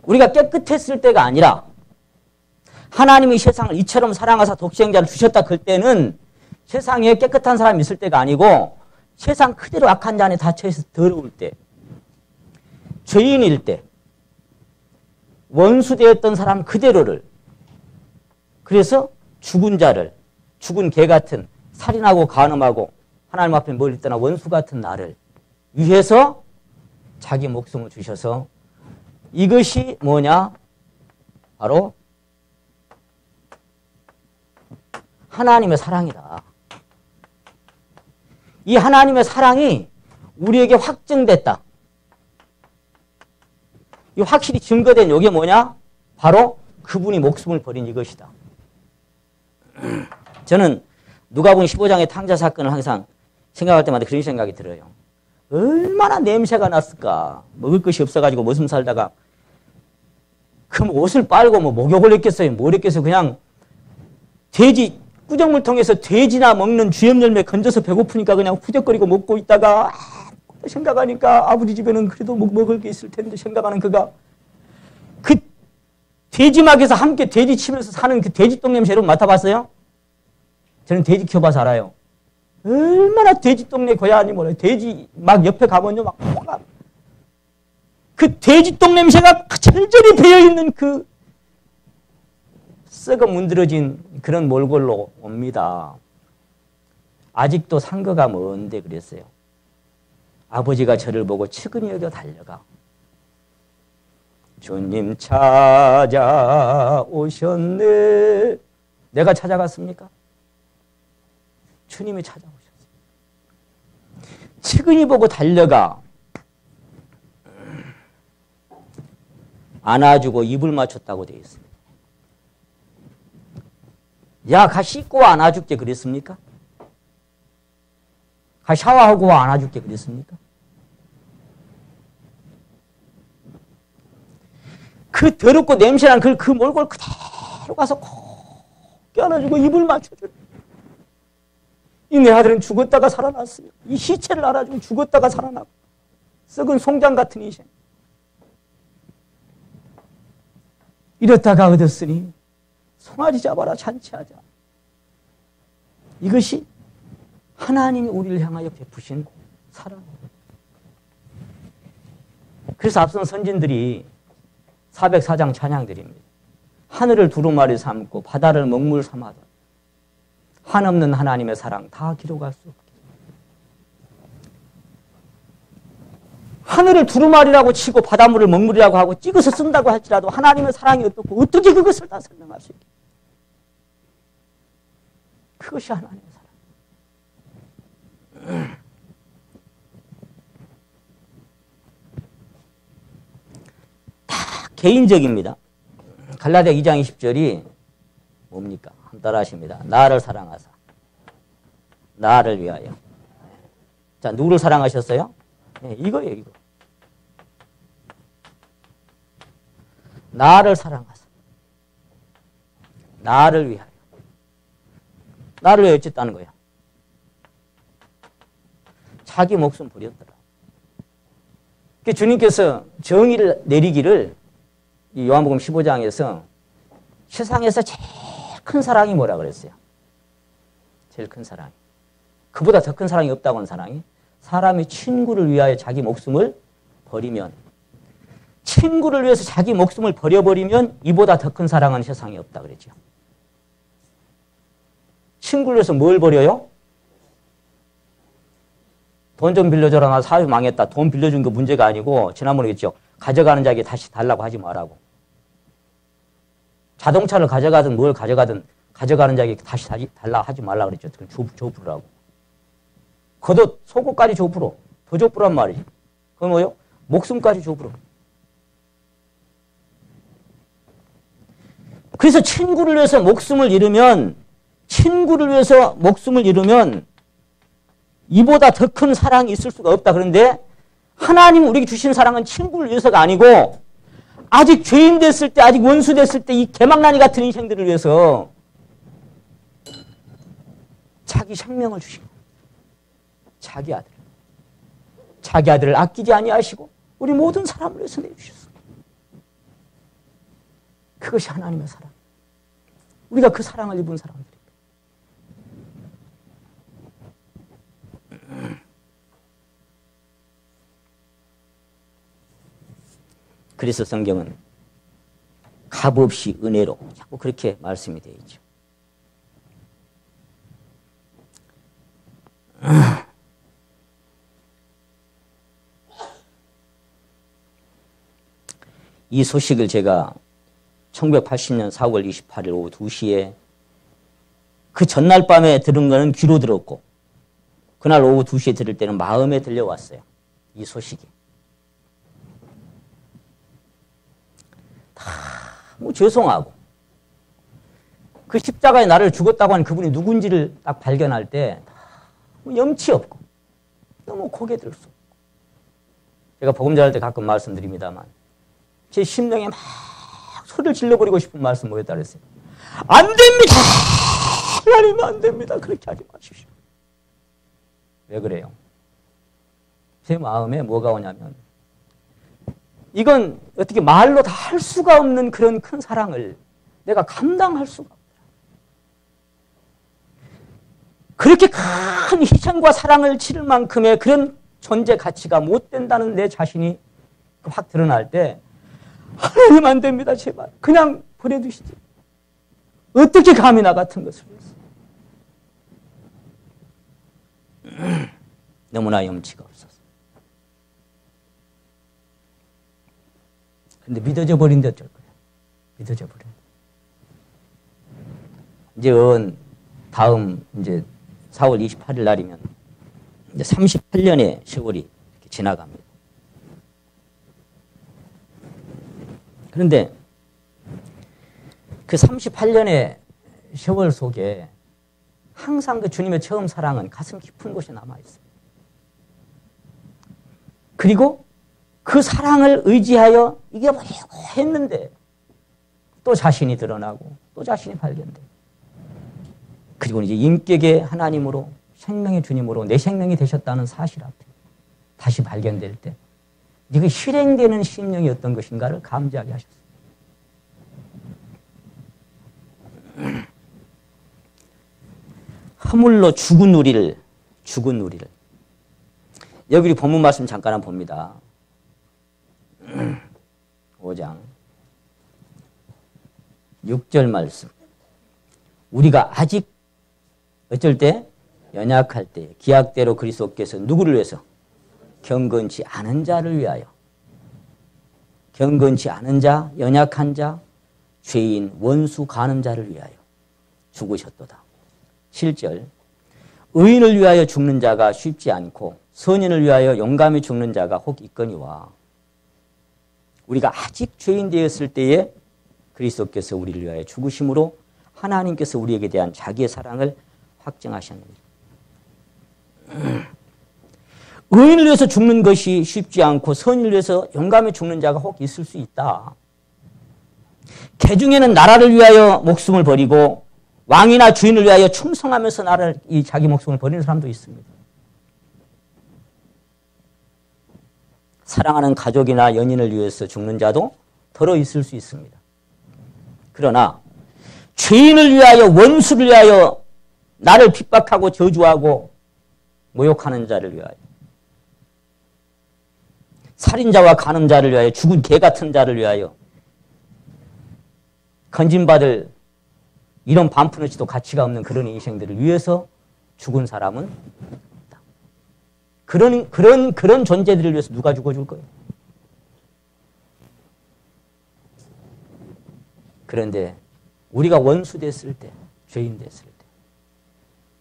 우리가 깨끗했을 때가 아니라 하나님이 세상을 이처럼 사랑하사 독생자를 주셨다. 그때는 세상에 깨끗한 사람이 있을 때가 아니고 세상 그대로 악한 자 안에 닫혀있어 더러울 때, 죄인일 때, 원수되었던 사람 그대로를, 그래서 죽은 자를, 죽은 개 같은 살인하고 간음하고 하나님 앞에 멀리 떠나 원수 같은 나를 위해서 자기 목숨을 주셔서, 이것이 뭐냐? 바로 하나님의 사랑이다. 이 하나님의 사랑이 우리에게 확증됐다. 이 확실히 증거된 이게 뭐냐? 바로 그분이 목숨을 버린 이것이다. 저는 누가복음 15장의 탕자 사건을 항상 생각할 때마다 그런 생각이 들어요. 얼마나 냄새가 났을까. 먹을 것이 없어가지고 머슴 살다가 그럼 옷을 빨고 뭐 목욕을 했겠어요. 뭘 했겠어요. 그냥 돼지 꾸정물통에서 돼지나 먹는 주염 열매 건져서 배고프니까 그냥 후적거리고 먹고 있다가 생각하니까 아버지 집에는 그래도 먹을 게 있을 텐데 생각하는 그가 그 돼지막에서 함께 돼지 치면서 사는 그 돼지똥 냄새 여러분 맡아봤어요? 저는 돼지 키워봐서 알아요. 얼마나 돼지똥내 고야하니 몰라요. 돼지막 옆에 가면요 막 그 돼지똥 냄새가 절절히 배어있는 그 썩어 문드러진 그런 몰골로 옵니다. 아직도 상거가 먼데 그랬어요. 아버지가 저를 보고 측은히 여겨 달려가. 주님 찾아오셨네. 내가 찾아갔습니까? 주님이 찾아오셨어요. 측은히 보고 달려가 안아주고 입을 맞췄다고 되어 있습니다. 야, 가 씻고 안아줄게 그랬습니까? 가 샤워하고 안아줄게 그랬습니까? 그 더럽고 냄새난 그 몰골 그대로 가서 콕 껴안아주고 입을 맞춰줘. 이 내 아들은 죽었다가 살아났어요. 이 시체를 알아주고 죽었다가 살아나고 썩은 송장 같은 인생. 이렇다가 얻었으니 송아지 잡아라 잔치하자. 이것이 하나님이 우리를 향하여 베푸신 사랑. 그래서 앞선 선진들이 404장 찬양드립니다. 하늘을 두루마리 삼고 바다를 먹물 삼아다. 한없는 하나님의 사랑 다 기록할 수 없게. 하늘을 두루마리라고 치고 바닷물을 먹물이라고 하고 찍어서 쓴다고 할지라도 하나님의 사랑이 어떻고 어떻게 그것을 다 설명할 수 있게. 그것이 하나님의 사랑. 다 개인적입니다. 갈라디아 2장 20절이 뭡니까? 한번 따라 하십니다. 나를 사랑하사. 나를 위하여. 자, 누구를 사랑하셨어요? 네, 이거예요, 이거. 나를 사랑하사. 나를 위하여. 나를 왜 어쨌다는 거야? 자기 목숨 버렸더라. 주님께서 정의를 내리기를 이 요한복음 15장에서 세상에서 제일 큰 사랑이 뭐라 그랬어요? 제일 큰 사랑이. 그보다 더 큰 사랑이 없다고 하는 사랑이 사람이 친구를 위하여 자기 목숨을 버리면, 친구를 위해서 자기 목숨을 버려버리면 이보다 더 큰 사랑은 세상에 없다 그랬죠. 친구를 위해서 뭘 버려요? 돈 좀 빌려줘라. 나 사회 망했다. 돈 빌려준 거 문제가 아니고 지난번에 했죠. 가져가는 자에게 다시 달라고 하지 말라고. 자동차를 가져가든 뭘 가져가든 가져가는 자에게 다시 달라 하지 말라 그랬죠. 줘 부르라고. 겉옷 속옷까지 줘 부르. 더 줘보란 말이지. 그건 뭐요? 목숨까지 줘보라. 그래서 친구를 위해서 목숨을 잃으면, 친구를 위해서 목숨을 잃으면 이보다 더 큰 사랑이 있을 수가 없다. 그런데 하나님 우리에게 주신 사랑은 친구를 위해서가 아니고 아직 죄인 됐을 때, 아직 원수 됐을 때 이 개망나니 같은 인생들을 위해서 자기 생명을 주신 거예요. 자기 아들. 자기 아들을 아끼지 아니하시고 우리 모든 사람을 위해서 내주셨어요. 그것이 하나님의 사랑. 우리가 그 사랑을 입은 사람들입니다. 그래서 성경은 값없이 은혜로 자꾸 그렇게 말씀이 되어 있죠. 이 소식을 제가 1980년 4월 28일 오후 2시에 그 전날 밤에 들은 거는 귀로 들었고 그날 오후 2시에 들을 때는 마음에 들려왔어요. 이 소식이. 뭐 죄송하고 그 십자가에 나를 죽었다고 하는 그분이 누군지를 딱 발견할 때 뭐 염치 없고 너무 고개 들 수 없고 제가 복음 전할 때 가끔 말씀드립니다만 제 심령에 막 소리를 질러버리고 싶은 말씀 뭐였다 그랬어요. 안 됩니다. 하나님 안 됩니다. 그렇게 하지 마십시오. 왜 그래요? 제 마음에 뭐가 오냐면 이건 어떻게 말로 다 할 수가 없는 그런 큰 사랑을 내가 감당할 수가 없다. 그렇게 큰 희생과 사랑을 치를 만큼의 그런 존재 가치가 못 된다는 내 자신이 확 드러날 때 하나님 안 됩니다. 제발 그냥 보내두시지. 어떻게 감히 나 같은 것을 위해서. 너무나 염치가 없어서. 근데 믿어져 버린데 어쩔 거야. 믿어져 버려. 이제 다음 이제 4월 28일 날이면 이제 38년의 세월이 이렇게 지나갑니다. 그런데 그 38년의 세월 속에 항상 그 주님의 처음 사랑은 가슴 깊은 곳에 남아있어요. 그리고 그 사랑을 의지하여 이겨버리고 했는데 또 자신이 드러나고 또 자신이 발견돼. 그리고 이제 인격의 하나님으로 생명의 주님으로 내 생명이 되셨다는 사실 앞에 다시 발견될 때 이게 실행되는 심령이 어떤 것인가를 감지하게 하셨어요. 허물로 죽은 우리를 여기 우리 본문 말씀 잠깐 한번 봅니다. 5장 6절 말씀. 우리가 아직 어쩔 때 연약할 때 기약대로 그리스도께서 누구를 위해서? 경건치 않은 자를 위하여. 경건치 않은 자, 연약한 자, 죄인, 원수 가는 자를 위하여 죽으셨도다. 7절. 의인을 위하여 죽는 자가 쉽지 않고 선인을 위하여 용감히 죽는 자가 혹 있거니와. 우리가 아직 죄인 되었을 때에 그리스도께서 우리를 위하여 죽으심으로 하나님께서 우리에게 대한 자기의 사랑을 확증하셨느니라. 의인을 위해서 죽는 것이 쉽지 않고 선인을 위해서 용감히 죽는 자가 혹 있을 수 있다. 개 중에는 나라를 위하여 목숨을 버리고 왕이나 주인을 위하여 충성하면서 자기 목숨을 버리는 사람도 있습니다. 사랑하는 가족이나 연인을 위해서 죽는 자도 더러 있을 수 있습니다. 그러나 죄인을 위하여 원수를 위하여 나를 핍박하고 저주하고 모욕하는 자를 위하여 살인자와 간음자를 위하여 죽은 개 같은 자를 위하여 건진받을 이런 반푼어치도 가치가 없는 그런 인생들을 위해서 죽은 사람은 없다. 그런 존재들을 위해서 누가 죽어줄 거예요? 그런데 우리가 원수 됐을 때, 죄인 됐을 때,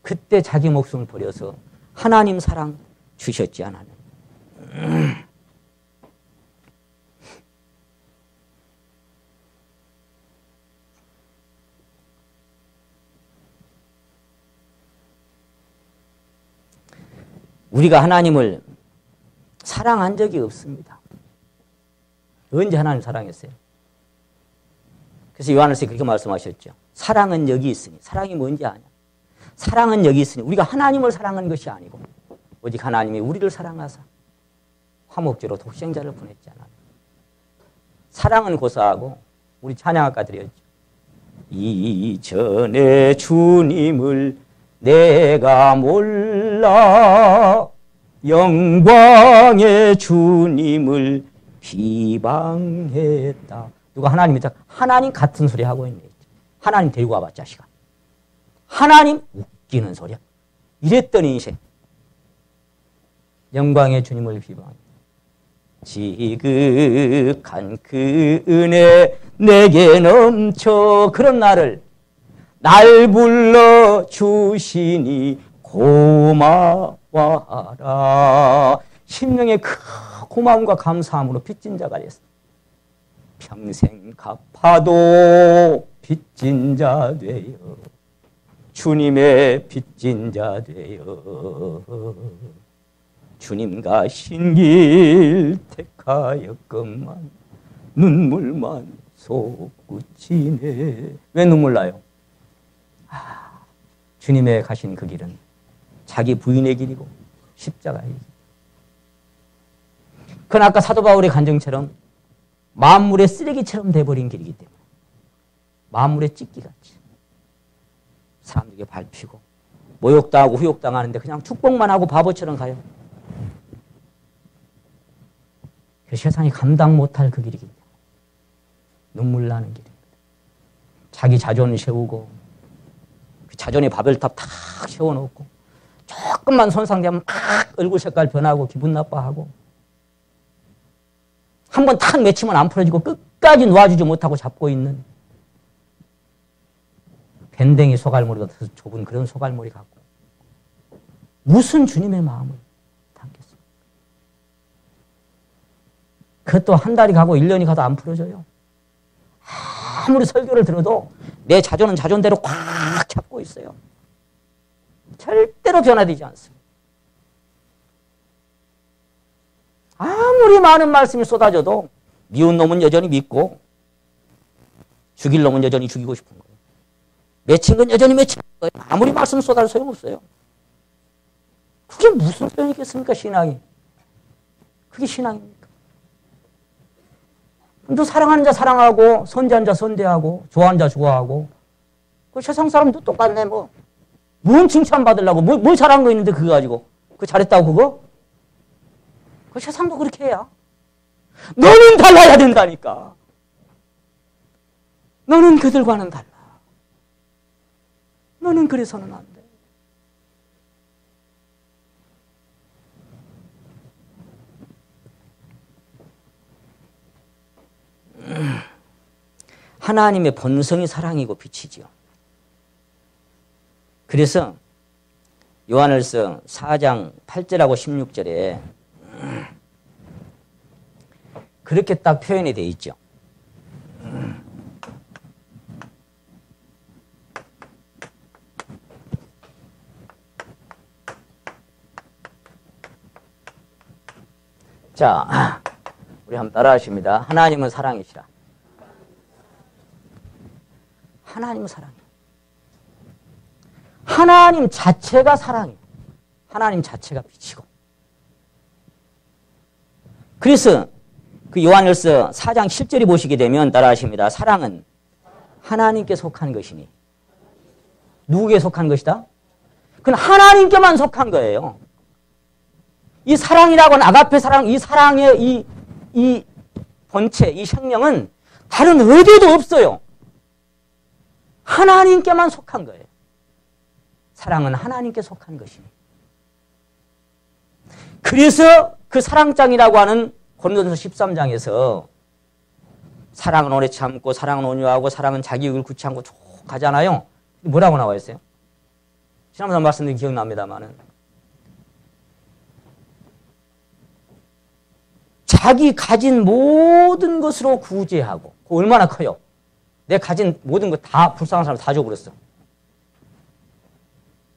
그때 자기 목숨을 버려서 하나님 사랑 주셨지 않았느냐. 우리가 하나님을 사랑한 적이 없습니다. 언제 하나님 사랑했어요? 그래서 요한일서에 그렇게 말씀하셨죠. 사랑은 여기 있으니. 사랑이 뭔지 아냐? 사랑은 여기 있으니 우리가 하나님을 사랑한 것이 아니고 오직 하나님이 우리를 사랑하사 화목제로 독생자를 보냈잖아요. 사랑은 고사하고 우리 찬양 아까 드렸죠. 이전에 주님을 내가 몰라 영광의 주님을 비방했다. 누가 하나님 같은 소리 하고 있네. 하나님 데리고 와봐 자식아. 하나님 웃기는 소리야. 이랬던 인생. 영광의 주님을 비방했다. 지극한 그 은혜 내게 넘쳐. 그런 나를 날 불러 주시니 고마워하라. 심령의 큰 고마움과 감사함으로 빚진 자가 됐어. 평생 갚아도 빚진 자 되어 주님의 빚진 자 되어 주님 가신 길 택하였건만 눈물만 솟구치네. 왜 눈물 나요? 주님의 가신 그 길은 자기 부인의 길이고 십자가의 길. 그건 아까 사도 바울의 간증처럼 만물의 쓰레기처럼 돼버린 길이기 때문에 만물의 찢기같이 사람들에게 밟히고 모욕당하고 후욕당하는데 그냥 축복만 하고 바보처럼 가요. 그 세상이 감당 못할 그 길이기 때문에 눈물 나는 길입니다. 자기 자존 세우고 그 자존의 바벨탑 탁 세워놓고 조금만 손상되면 막 얼굴 색깔 변하고 기분 나빠하고 한번 탁 맺히면 안 풀어지고 끝까지 놓아주지 못하고 잡고 있는 밴댕이 소갈머리가 더 좁은 그런 소갈머리 갖고 무슨 주님의 마음을 담겠습니까? 그것도 한 달이 가고 1년이 가도 안 풀어져요. 아무리 설교를 들어도 내 자존은 자존대로 꽉 잡고 있어요. 절대로 변화되지 않습니다. 아무리 많은 말씀이 쏟아져도 미운 놈은 여전히 믿고 죽일 놈은 여전히 죽이고 싶은 거예요. 맺힌 건 여전히 맺힌 거예요. 아무리 말씀 쏟아도 소용없어요. 그게 무슨 소용이겠습니까, 신앙이? 그게 신앙입니까? 또 사랑하는 자 사랑하고 선대하는 자 선대하고 좋아하는 자 좋아하고 그 세상 사람도 똑같네 뭐. 뭔 칭찬받으려고 뭘 잘한 거 있는데 그거 가지고 그거 잘했다고 그거? 그 세상도 그렇게 해야. 너는 달라야 된다니까. 너는 그들과는 달라. 너는 그래서는 안 돼. 하나님의 본성이 사랑이고 빛이지요. 그래서 요한일서 4장 8절하고 16절에 그렇게 딱 표현이 되어 있죠. 자, 우리 한번 따라 하십니다. 하나님은 사랑이시라. 하나님은 사랑이에요. 하나님 자체가 사랑이에요. 하나님 자체가 빛이고. 그래서 그 요한일서 4장 7절이 보시게 되면 따라하십니다. 사랑은 하나님께 속한 것이니. 누구에게 속한 것이다? 그건 하나님께만 속한 거예요. 이 사랑이라고 하는 아가페 사랑, 이 사랑의 이 본체, 이 생명은 다른 어디에도 없어요. 하나님께만 속한 거예요. 사랑은 하나님께 속한 것이니. 그래서 그 사랑장이라고 하는 고린도전서 13장에서 사랑은 오래 참고 사랑은 온유하고 사랑은 자기 이익을 구치 않고 쭉 가잖아요. 뭐라고 나와 있어요? 지난번에 말씀드린 기억납니다만은 자기 가진 모든 것으로 구제하고. 그거 얼마나 커요? 내 가진 모든 것 다 불쌍한 사람 다 줘버렸어.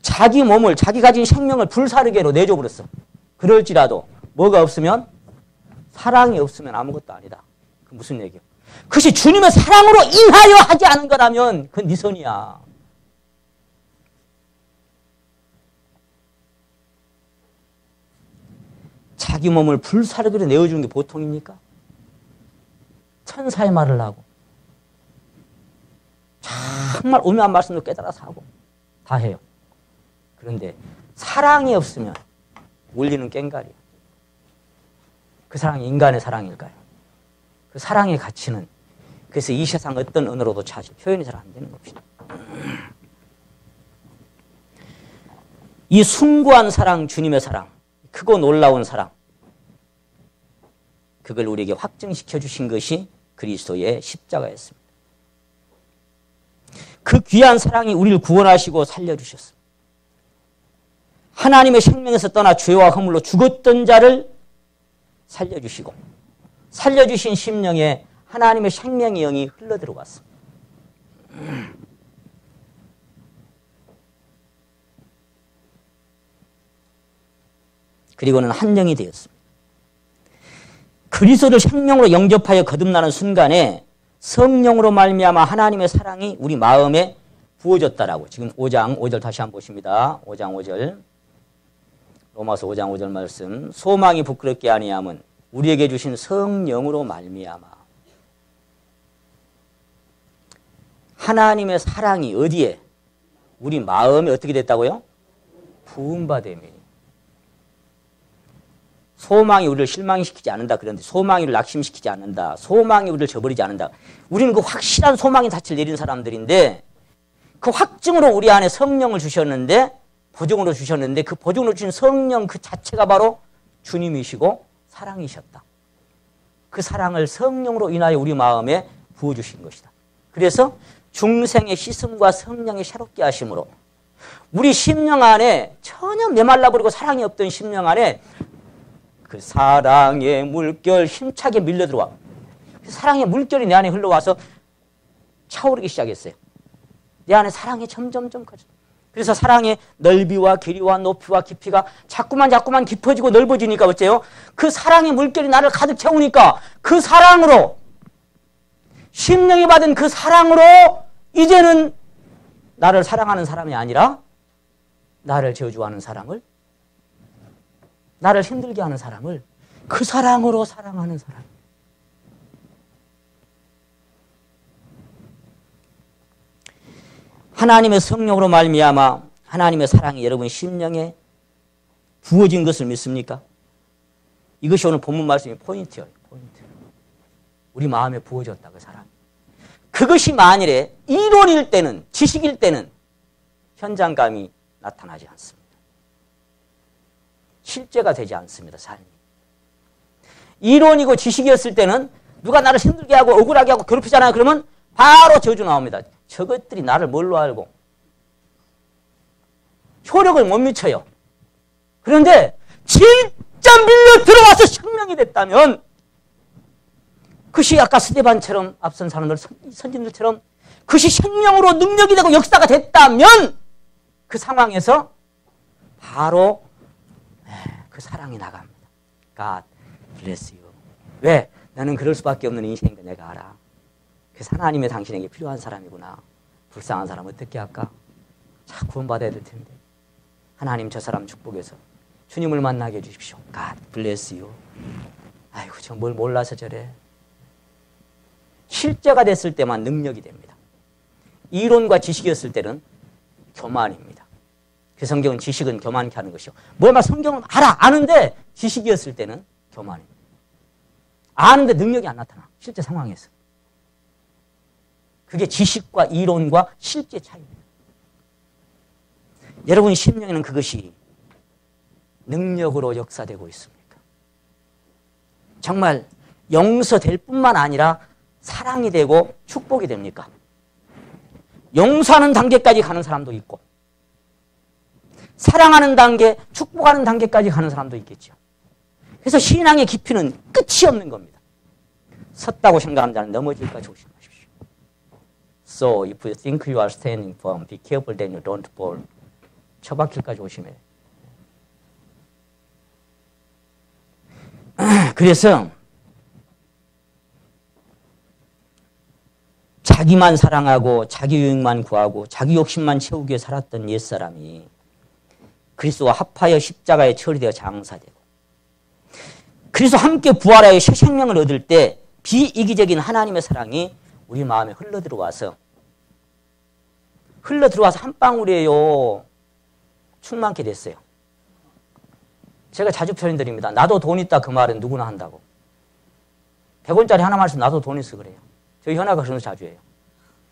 자기 몸을, 자기 가진 생명을 불사르게로 내줘버렸어. 그럴지라도 뭐가 없으면, 사랑이 없으면 아무것도 아니다. 그 무슨 얘기야? 그것이 주님의 사랑으로 인하여 하지 않은 거라면 그건 네 선이야. 자기 몸을 불사르게로 내어주는 게 보통입니까? 천사의 말을 하고 정말 오묘한 말씀도 깨달아서 하고 다 해요. 그런데 사랑이 없으면 원리는 깽가리야. 그 사랑이 인간의 사랑일까요? 그 사랑의 가치는 그래서 이 세상 어떤 언어로도 사실 표현이 잘 안 되는 겁니다. 이 숭고한 사랑, 주님의 사랑, 크고 놀라운 사랑, 그걸 우리에게 확증시켜 주신 것이 그리스도의 십자가였습니다. 그 귀한 사랑이 우리를 구원하시고 살려주셨습니다. 하나님의 생명에서 떠나 죄와 허물로 죽었던 자를 살려주시고 살려주신 심령에 하나님의 생명의 영이 흘러들어갔습니다. 그리고는 한 영이 되었습니다. 그리스도를 생명으로 영접하여 거듭나는 순간에 성령으로 말미암아 하나님의 사랑이 우리 마음에 부어졌다라고. 지금 5장 5절 다시 한번 보십니다. 5장 5절. 로마서 5장 5절 말씀. 소망이 부끄럽게 아니함은 우리에게 주신 성령으로 말미암아. 하나님의 사랑이 어디에? 우리 마음에 어떻게 됐다고요? 부음받음이. 소망이 우리를 실망시키지 않는다. 그런데 소망이 우리를 낙심시키지 않는다. 소망이 우리를 저버리지 않는다. 우리는 그 확실한 소망의 닻을 내린 사람들인데 그 확증으로 우리 안에 성령을 주셨는데 보증으로 주셨는데 그 보증으로 주신 성령 그 자체가 바로 주님이시고 사랑이셨다. 그 사랑을 성령으로 인하여 우리 마음에 부어주신 것이다. 그래서 중생의 씻음과 성령의 새롭게 하심으로 우리 심령 안에 전혀 메말라버리고 사랑이 없던 심령 안에 그 사랑의 물결 힘차게 밀려들어와. 사랑의 물결이 내 안에 흘러와서 차오르기 시작했어요. 내 안에 사랑이 점점점 커져. 그래서 사랑의 넓이와 길이와 높이와 깊이가 자꾸만 깊어지고 넓어지니까 어째요? 그 사랑의 물결이 나를 가득 채우니까 그 사랑으로 심령이 받은 그 사랑으로 이제는 나를 사랑하는 사람이 아니라 나를 저주하는 사람을 나를 힘들게 하는 사람을 그 사랑으로 사랑하는 사람. 하나님의 성령으로 말미암아 하나님의 사랑이 여러분 심령에 부어진 것을 믿습니까? 이것이 오늘 본문 말씀의 포인트예요. 포인트. 우리 마음에 부어졌다 그 사랑. 그것이 만일에 이론일 때는 지식일 때는 현장감이 나타나지 않습니다. 실제가 되지 않습니다. 삶이. 이론이고 지식이었을 때는 누가 나를 힘들게 하고 억울하게 하고 괴롭히잖아요. 그러면 바로 저주 나옵니다. 저것들이 나를 뭘로 알고 효력을 못 미쳐요. 그런데 진짜 밀려 들어와서 생명이 됐다면 그것이 아까 스데반처럼 앞선 사람들 선진들처럼 그것이 생명으로 능력이 되고 역사가 됐다면 그 상황에서 바로 그 사랑이 나갑니다. God bless you. 왜? 나는 그럴 수밖에 없는 인생인 거 내가 알아. 그래서 하나님의 당신에게 필요한 사람이구나. 불쌍한 사람 어떻게 할까? 자, 구원받아야 될 텐데. 하나님 저 사람 축복해서 주님을 만나게 해주십시오. God bless you. 아이고 저 뭘 몰라서 저래. 실제가 됐을 때만 능력이 됩니다. 이론과 지식이었을 때는 교만입니다. 그 성경은 지식은 교만케 하는 것이요. 뭐야 성경은 알아. 아는데 지식이었을 때는 교만입니다. 아는데 능력이 안 나타나. 실제 상황에서. 그게 지식과 이론과 실제 차이입니다. 여러분 심령에는 그것이 능력으로 역사되고 있습니까? 정말 용서될 뿐만 아니라 사랑이 되고 축복이 됩니까? 용서하는 단계까지 가는 사람도 있고 사랑하는 단계, 축복하는 단계까지 가는 사람도 있겠죠. 그래서 신앙의 깊이는 끝이 없는 겁니다. 섰다고 생각하는 자는 넘어질까 조심하십시오. So if you think you are standing firm, be careful that you don't fall. 처박힐까 조심해. 그래서 자기만 사랑하고 자기 유익만 구하고 자기 욕심만 채우기 위해 살았던 옛사람이 그리스도와 합하여 십자가에 처리되어 장사되고 그래서 함께 부활하여 새 생명을 얻을 때 비이기적인 하나님의 사랑이 우리 마음에 흘러들어와서 한 방울이에요. 충만케 됐어요. 제가 자주 표현드립니다. 나도 돈 있다 그 말은 누구나 한다고. 100원짜리 하나만 해서 나도 돈 있어 그래요. 저희 현아가 그런 거 자주 해요.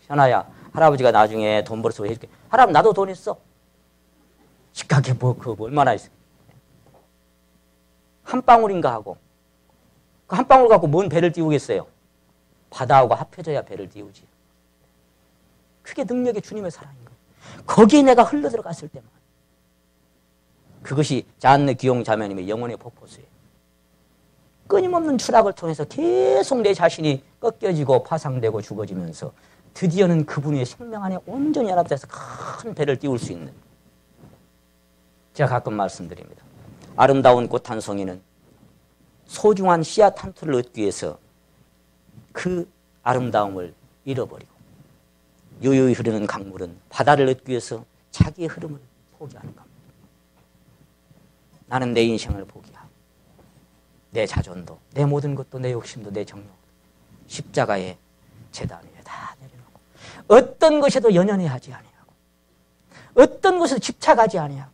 현아야, 할아버지가 나중에 돈 벌어서 해줄게. 할아버지 나도 돈 있어. 집값에 그거 얼마나 있어. 한 방울인가 하고 그 한 방울 갖고 뭔 배를 띄우겠어요. 바다하고 합해져야 배를 띄우지. 그게 능력의 주님의 사랑인 거예요. 거기에 내가 흘러들어갔을 때만. 그것이 잔느 기용 자매님의 영혼의 폭포수예요. 끊임없는 추락을 통해서 계속 내 자신이 꺾여지고 파상되고 죽어지면서 드디어는 그분의 생명 안에 온전히 연합돼서 큰 배를 띄울 수 있는. 제가 가끔 말씀드립니다. 아름다운 꽃 한 송이는 소중한 씨앗 한 톨을 얻기 위해서 그 아름다움을 잃어버리고 유유히 흐르는 강물은 바다를 얻기 위해서 자기의 흐름을 포기하는 겁니다. 나는 내 인생을 포기하고 내 자존도, 내 모든 것도, 내 욕심도, 내 정욕 십자가의 제단 위에 다 내려놓고 어떤 것에도 연연해하지 아니하고 어떤 것에도 집착하지 아니하고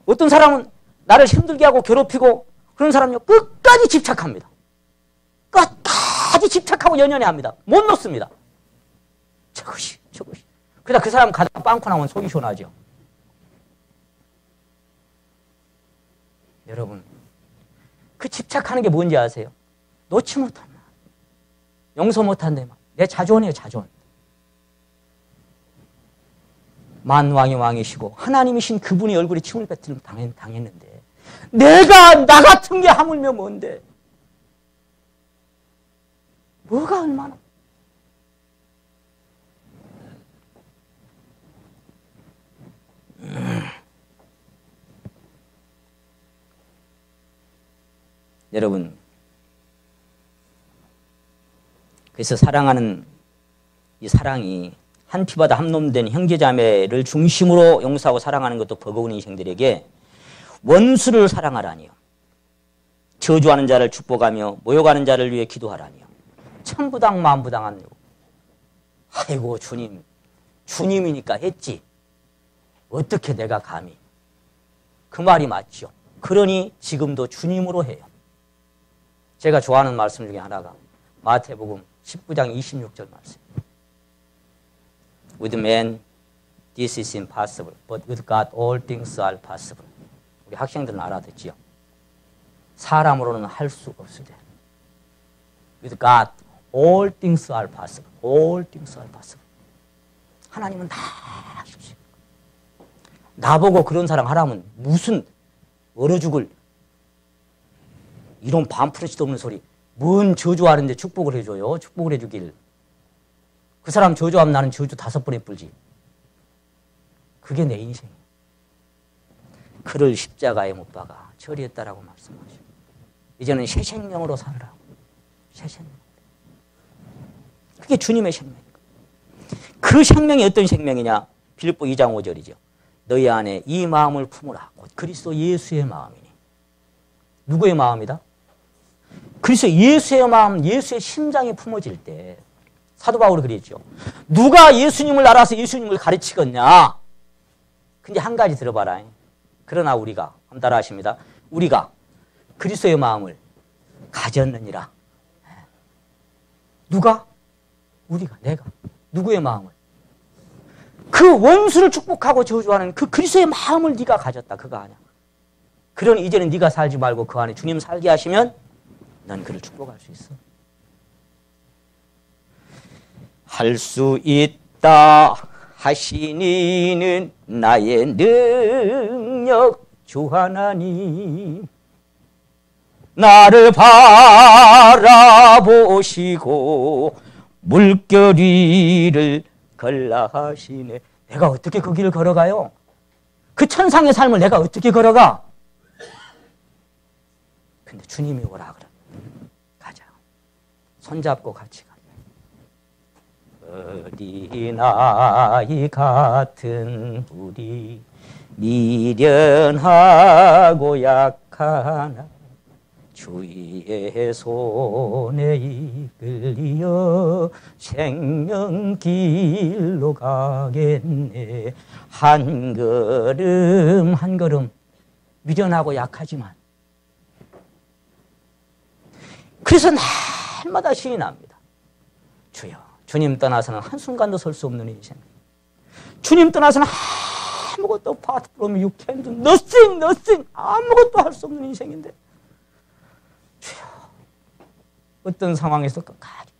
어떤 사람은 나를 힘들게 하고 괴롭히고 그런 사람은요 끝까지 집착합니다. 끝까지 집착하고 연연해합니다. 못 놓습니다. 저것이 그러다 그 사람 가다가 빵꾸 나면 속이 시원하죠. 여러분 그 집착하는 게 뭔지 아세요? 놓지 못한 나 용서 못한 내 자존이에요. 자존. 만왕의 왕이시고 하나님이신 그분의 얼굴에 침을 뱉으면 당했는데 내가 나 같은 게 하물며 뭔데 뭐가 얼마나 여러분 그래서 사랑하는 이 사랑이 한 피보다 한 놈 된 형제자매를 중심으로 용서하고 사랑하는 것도 버거운 인생들에게 원수를 사랑하라니요. 저주하는 자를 축복하며 모욕하는 자를 위해 기도하라니요. 천부당 만부당한 요. 아이고 주님이니까 했지. 어떻게 내가 감히. 그 말이 맞죠. 그러니 지금도 주님으로 해요. 제가 좋아하는 말씀 중에 하나가 마태복음 19장 26절 말씀. With man this is impossible, but with God all things are possible. 우리 학생들은 알아듣지요. 사람으로는 할 수 없으되 With God all things are possible. All things are possible. 하나님은 다 하십시오. 나보고 그런 사람 하라면 무슨 얼어 죽을 이런 반프레시도 없는 소리. 뭔 저주하는데 축복을 해줘요. 축복을 해주길. 그 사람 저주하면 나는 저주 5번에 뿔지. 그게 내 인생이에요. 그를 십자가에 못 박아 처리했다라고 말씀하시고 이제는 새 생명으로 살으라고. 새 생명. 그게 주님의 생명이고 그 생명이 어떤 생명이냐. 빌립보 2장 5절이죠. 너희 안에 이 마음을 품으라. 곧 그리스도 예수의 마음이니. 누구의 마음이다? 그리스도 예수의 마음, 예수의 심장이 품어질 때 사도 바울이 그랬죠. 누가 예수님을 알아서 예수님을 가르치겠냐. 근데 한 가지 들어봐라. 그러나 우리가 한번 따라 하십니다. 우리가 그리스도의 마음을 가졌느니라. 누가? 우리가, 내가. 누구의 마음을? 그 원수를 축복하고 저주하는 그 그리스도의 마음을 네가 가졌다. 그거 아니야. 그러니 이제는 네가 살지 말고 그 안에 주님 살게 하시면 넌 그를 축복할 수 있어. 할 수 있다 하시니는 나의 능력 주 하나님. 나를 바라보시고 물결 위를 걸라 하시네. 내가 어떻게 그 길을 걸어가요? 그 천상의 삶을 내가 어떻게 걸어가? 근데 주님이 오라 그래. 가자. 손잡고 같이 가. 어린아이 같은 우리 미련하고 약하나 주의 손에 이끌려 생명길로 가겠네. 한 걸음 한 걸음 미련하고 약하지만 그래서 날마다 신이 납니다. 주여, 주님 떠나서는 한순간도 설 수 없는 인생. 주님 떠나서는 아무것도 apart from you can do nothing 아무것도 할 수 없는 인생인데 주여, 어떤 상황에서 끝까지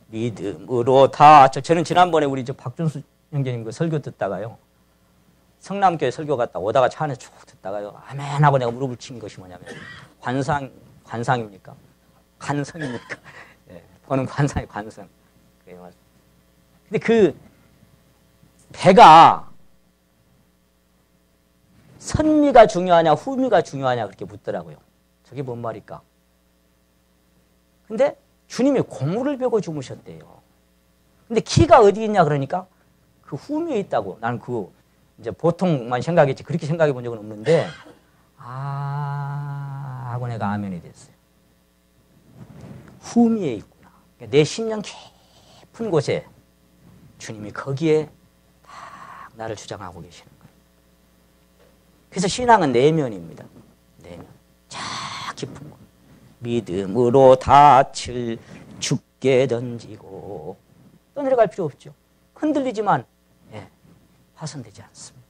믿음으로 다. 저는 지난번에 우리 박준수 형제님 그 설교 듣다가요, 성남교회 설교 갔다 오다가 차 안에 쭉 듣다가요, 아멘 하고 내가 무릎을 친 것이 뭐냐면 관상입니까? 관성입니까? 예, 보는 관상이 관성. 근데 그 배가 선미가 중요하냐 후미가 중요하냐 그렇게 묻더라고요. 저게 뭔 말일까? 근데 주님이 고무를 베고 주무셨대요. 근데 키가 어디 있냐 그러니까 그 후미에 있다고. 나는 그 이제 보통만 생각했지 그렇게 생각해 본 적은 없는데 하고 내가 아멘이 됐어요. 후미에 있구나. 내 심령 깊은 곳에 주님이 거기에 딱 나를 주장하고 계시는 거예요. 그래서 신앙은 내면입니다. 내면. 자 깊은 곳. 믿음으로 닻을 죽게 던지고 떠내려갈 필요 없죠. 흔들리지만 파손되지 않습니다.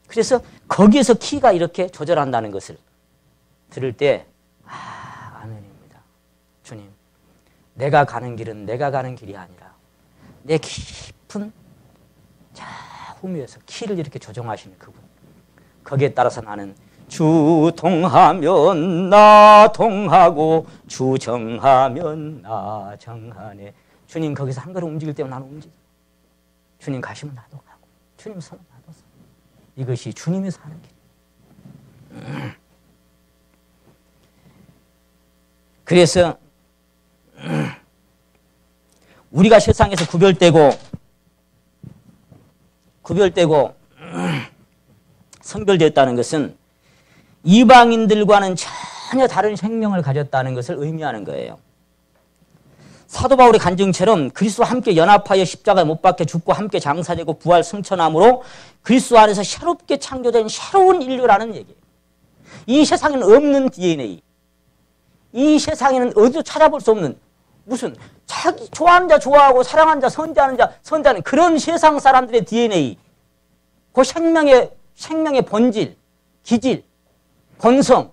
그래서 거기에서 키가 이렇게 조절한다는 것을 들을 때 아멘입니다. 주님, 내가 가는 길은 내가 가는 길이 아니라 내 깊은 후미에서 키를 이렇게 조정하시는 그분. 거기에 따라서 나는 주 동하면 나 동하고 주 정하면 나 정하네. 주님 거기서 한 걸음 움직일 때면 나는 움직여. 주님 가시면 나도 가고 주님 서면 나도 서. 이것이 주님이 사는 길. 그래서 우리가 세상에서 구별되고 선별됐다는 것은 이방인들과는 전혀 다른 생명을 가졌다는 것을 의미하는 거예요. 사도 바울의 간증처럼 그리스도와 함께 연합하여 십자가에 못 박혀 죽고 함께 장사되고 부활 승천함으로 그리스도 안에서 새롭게 창조된 새로운 인류라는 얘기예요. 이 세상에는 없는 DNA, 이 세상에는 어디도 찾아볼 수 없는 무슨 자기 좋아하는 자 좋아하고 사랑하는 자 선대하는 자 선대하는 그런 세상 사람들의 DNA, 그 생명의 본질, 기질, 본성,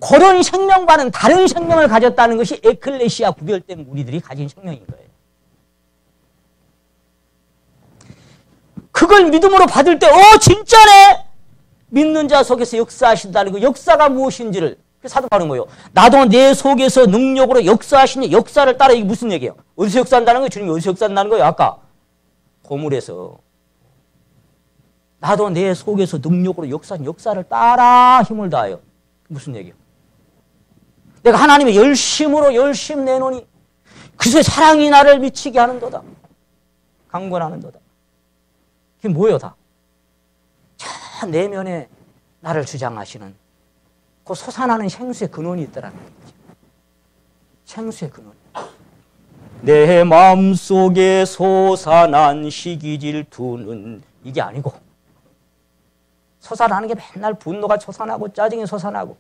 그런 생명과는 다른 생명을 가졌다는 것이 에클레시아 구별된 우리들이 가진 생명인 거예요. 그걸 믿음으로 받을 때 진짜네! 믿는 자 속에서 역사하신다는 거. 역사가 무엇인지를 사도 바울은 뭐예요? 나도 내 속에서 능력으로 역사하시니 역사를 따라. 이게 무슨 얘기예요? 어디서 역사한다는 거예요? 주님이 어디서 역사한다는 거예요? 아까 고물에서. 나도 내 속에서 능력으로 역사하신 역사를 따라 힘을 다하여. 무슨 얘기예요? 내가 하나님의 열심으로 열심 내노니 그래서 사랑이 나를 미치게 하는도다. 강권하는도다. 그게 뭐예요 다? 저 내면에 나를 주장하시는 그 솟아나는 생수의 근원이 있더라는 거죠. 생수의 근원. 내 마음속에 솟아난 시기질 두는 이게 아니고 솟아나는 게 맨날 분노가 솟아나고 짜증이 솟아나고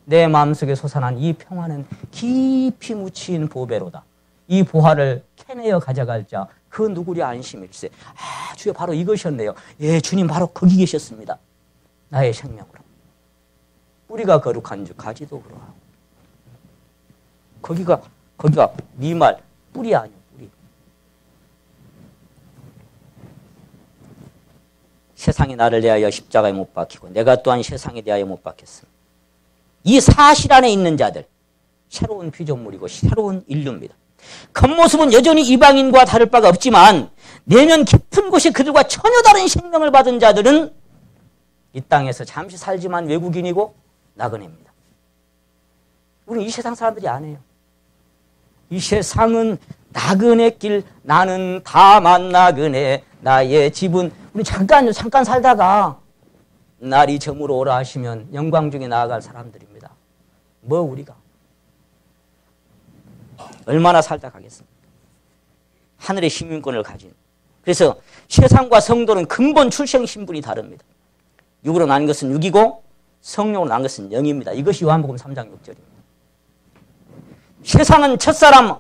내 마음속에 솟아난 이 평화는 깊이 묻힌 보배로다. 이 보화를 캐내어 가져갈 자 그 누구리 안심일세. 주여 바로 이것이었네요. 예, 주님 바로 거기 계셨습니다. 나의 생명으로. 뿌리가 거룩한 줄 가지도 그러하고. 거기가 네 말 뿌리 아니야 뿌리. 세상이 나를 대하여 십자가에 못 박히고 내가 또한 세상에 대하여 못 박혔습니다. 이 사실 안에 있는 자들, 새로운 피조물이고 새로운 인류입니다. 겉모습은 여전히 이방인과 다를 바가 없지만 내면 깊은 곳에 그들과 전혀 다른 생명을 받은 자들은 이 땅에서 잠시 살지만 외국인이고 나그네입니다. 우리는 이 세상 사람들이 아니에요. 이 세상은 나그네 길, 나는 다만 나그네, 나의 집은, 우리 잠깐 살다가 날이 저물어 오라 하시면 영광 중에 나아갈 사람들입니다. 뭐 우리가 얼마나 살다 가겠습니까? 하늘의 시민권을 가진. 그래서 세상과 성도는 근본 출생 신분이 다릅니다. 육으로 난 것은 육이고 성령으로 난 것은 영입니다. 이것이 요한복음 3장 6절입니다. 세상은 첫사람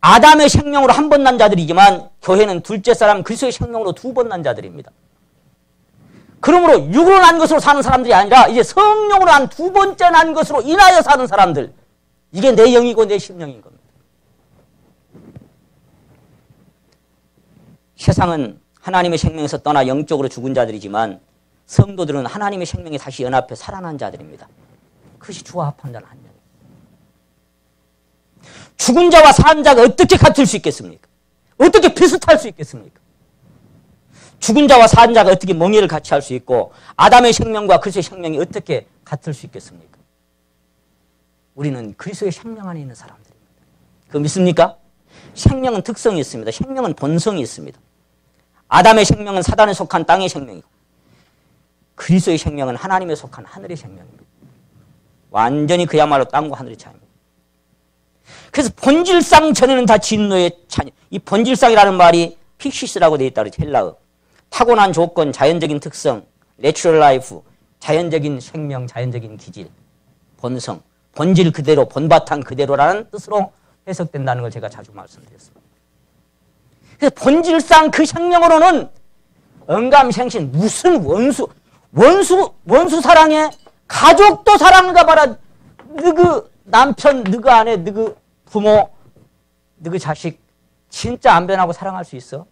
아담의 생명으로 한 번 난 자들이지만 교회는 둘째 사람 그리스도의 생명으로 두 번 난 자들입니다. 그러므로 육으로 난 것으로 사는 사람들이 아니라 이제 성령으로 난 두 번째 난 것으로 인하여 사는 사람들. 이게 내 영이고 내 심령인 겁니다. 세상은 하나님의 생명에서 떠나 영적으로 죽은 자들이지만 성도들은 하나님의 생명에 다시 연합해 살아난 자들입니다. 그것이 주와 합한 자는 한 명. 죽은 자와 산 자가 어떻게 같을 수 있겠습니까? 어떻게 비슷할 수 있겠습니까? 죽은 자와 산 자가 어떻게 멍에를 같이 할 수 있고 아담의 생명과 그리스도의 생명이 어떻게 같을 수 있겠습니까? 우리는 그리스도의 생명 안에 있는 사람들입니다. 그거 믿습니까? 생명은 특성이 있습니다. 생명은 본성이 있습니다. 아담의 생명은 사단에 속한 땅의 생명이고 그리스도의 생명은 하나님에 속한 하늘의 생명입니다. 완전히 그야말로 땅과 하늘의 차이입니다. 그래서 본질상 전에는 다 진노의 차이. 이 본질상이라는 말이 픽시스라고 되어 있다 그러죠. 헬라어. 타고난 조건, 자연적인 특성, 내추럴 라이프, 자연적인 생명, 자연적인 기질, 본성, 본질 그대로, 본바탕 그대로라는 뜻으로 해석된다는 걸 제가 자주 말씀드렸습니다. 그래서 본질상 그 생명으로는 언감생신, 무슨 원수 사랑해? 가족도 사랑한가 봐라. 너그 남편, 너그 아내, 너그 부모, 너그 자식 진짜 안 변하고 사랑할 수 있어?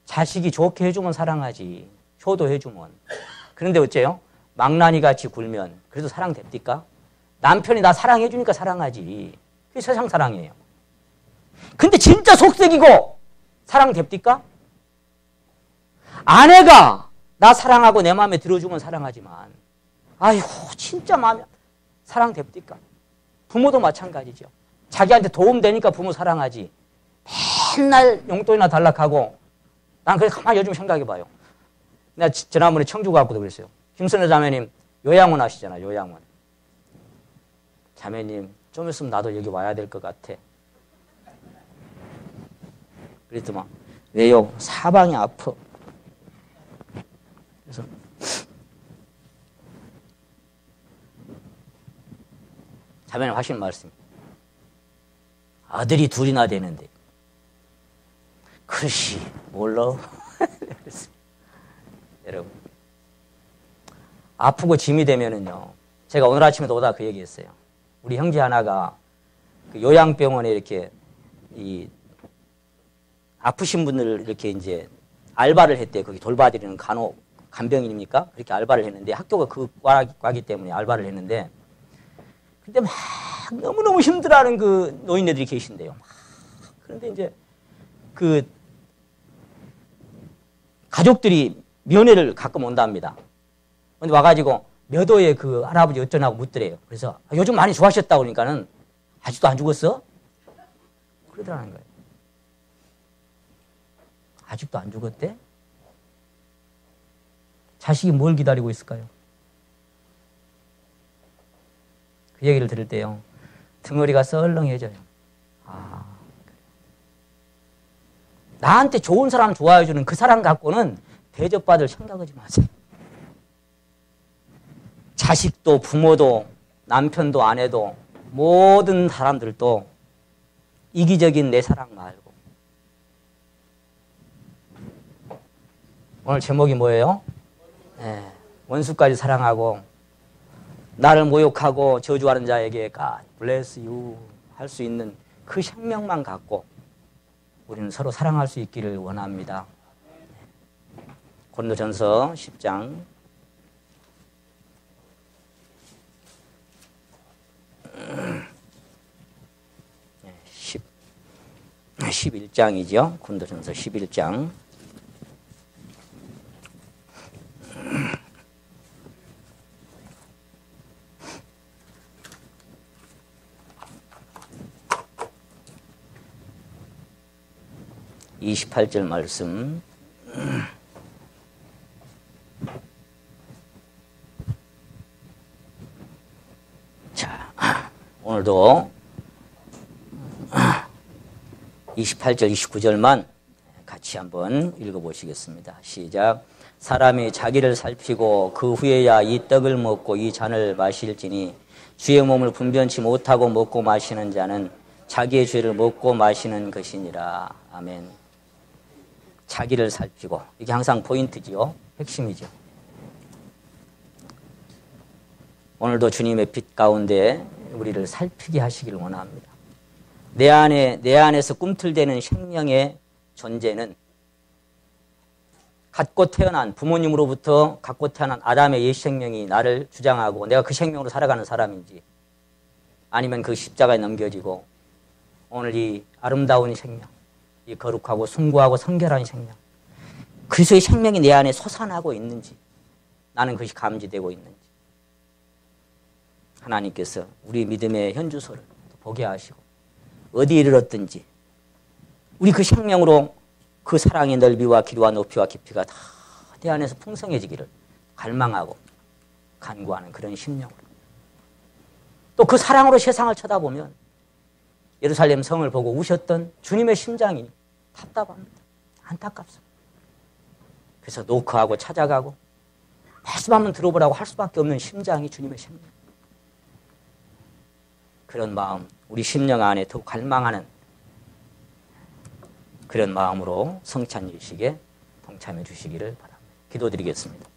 자식이 좋게 해주면 사랑하지. 효도해주면. 그런데 어째요? 망나니 같이 굴면 그래도 사랑 됩니까? 남편이 나 사랑해주니까 사랑하지. 그게 세상 사랑이에요. 근데 진짜 속색이고 사랑 됩니까? 아내가 나 사랑하고 내 마음에 들어주면 사랑하지만 아이고 진짜 마음에 사랑 됩니까? 부모도 마찬가지죠. 자기한테 도움 되니까 부모 사랑하지. 맨날 용돈이나 달락하고 난 그래서 가만히 요즘 생각해봐요. 내가 지난번에 청주 가고도 그랬어요. 김선혜 자매님 요양원 하시잖아요. 요양원. 자매님 좀 있으면 나도 여기 와야 될 것 같아. 그랬더만 왜요? 사방이 아파. 그래서 자매님 하신 말씀. 아들이 둘이나 되는데. 그렇지 몰라. 여러분 아프고 짐이 되면은요. 제가 오늘 아침에도 오다 그 얘기했어요. 우리 형제 하나가 그 요양병원에 이렇게 이 아프신 분들 이렇게 이제 알바를 했대요. 거기 돌봐드리는 간병인입니까? 그렇게 알바를 했는데 학교가 그 과기 때문에 알바를 했는데 근데 막 너무너무 힘들어하는 그 노인네들이 계신데요. 막 그런데 이제 그 가족들이 면회를 가끔 온답니다. 근데 와가지고 몇 호에 그 할아버지 어쩌냐고 묻더래요. 그래서 요즘 많이 좋아하셨다고 그러니까는 아직도 안 죽었어? 그러더라는 거예요. 아직도 안 죽었대? 자식이 뭘 기다리고 있을까요? 그 얘기를 들을 때요. 등어리가 썰렁해져요. 아, 나한테 좋은 사람 좋아해주는 그 사람 갖고는 대접받을 생각하지 마세요. 자식도 부모도 남편도 아내도 모든 사람들도 이기적인 내 사랑 말고 오늘 제목이 뭐예요? 네, 원수까지 사랑하고 나를 모욕하고 저주하는 자에게 God bless you 할 수 있는 그 생명만 갖고 우리는 서로 사랑할 수 있기를 원합니다. 고린도전서 10장 11장이죠. 고린도전서 11장. (28절) 말씀. 자, 오늘도 28절, 29절만 같이 한번 읽어보시겠습니다. 시작. 사람이 자기를 살피고 그 후에야 이 떡을 먹고 이 잔을 마실지니 주의 몸을 분변치 못하고 먹고 마시는 자는 자기의 죄를 먹고 마시는 것이니라. 아멘. 자기를 살피고, 이게 항상 포인트지요. 핵심이죠. 오늘도 주님의 빛 가운데 우리를 살피게 하시길 원합니다. 내 안에서 꿈틀대는 생명의 존재는 갖고 태어난, 부모님으로부터 갖고 태어난 아담의 옛 생명이 나를 주장하고 내가 그 생명으로 살아가는 사람인지, 아니면 그 십자가에 넘겨지고 오늘 이 아름다운 생명, 이 거룩하고 숭고하고 성결한 생명, 그리스도의 생명이 내 안에 솟아나고 있는지, 나는 그것이 감지되고 있는지, 하나님께서 우리 믿음의 현주소를 보게 하시고 어디에 이르렀든지 우리 그 생명으로 그 사랑의 넓이와 길이와 높이와 깊이가 다 내 안에서 풍성해지기를 갈망하고 간구하는 그런 심령으로, 또 그 사랑으로 세상을 쳐다보면 예루살렘 성을 보고 우셨던 주님의 심장이 답답합니다. 안타깝습니다. 그래서 노크하고 찾아가고 말씀 한번 들어보라고 할 수밖에 없는 심장이 주님의 심령. 그런 마음, 우리 심령 안에 더욱 갈망하는 그런 마음으로 성찬 일식에 동참해 주시기를 바랍니다. 기도드리겠습니다.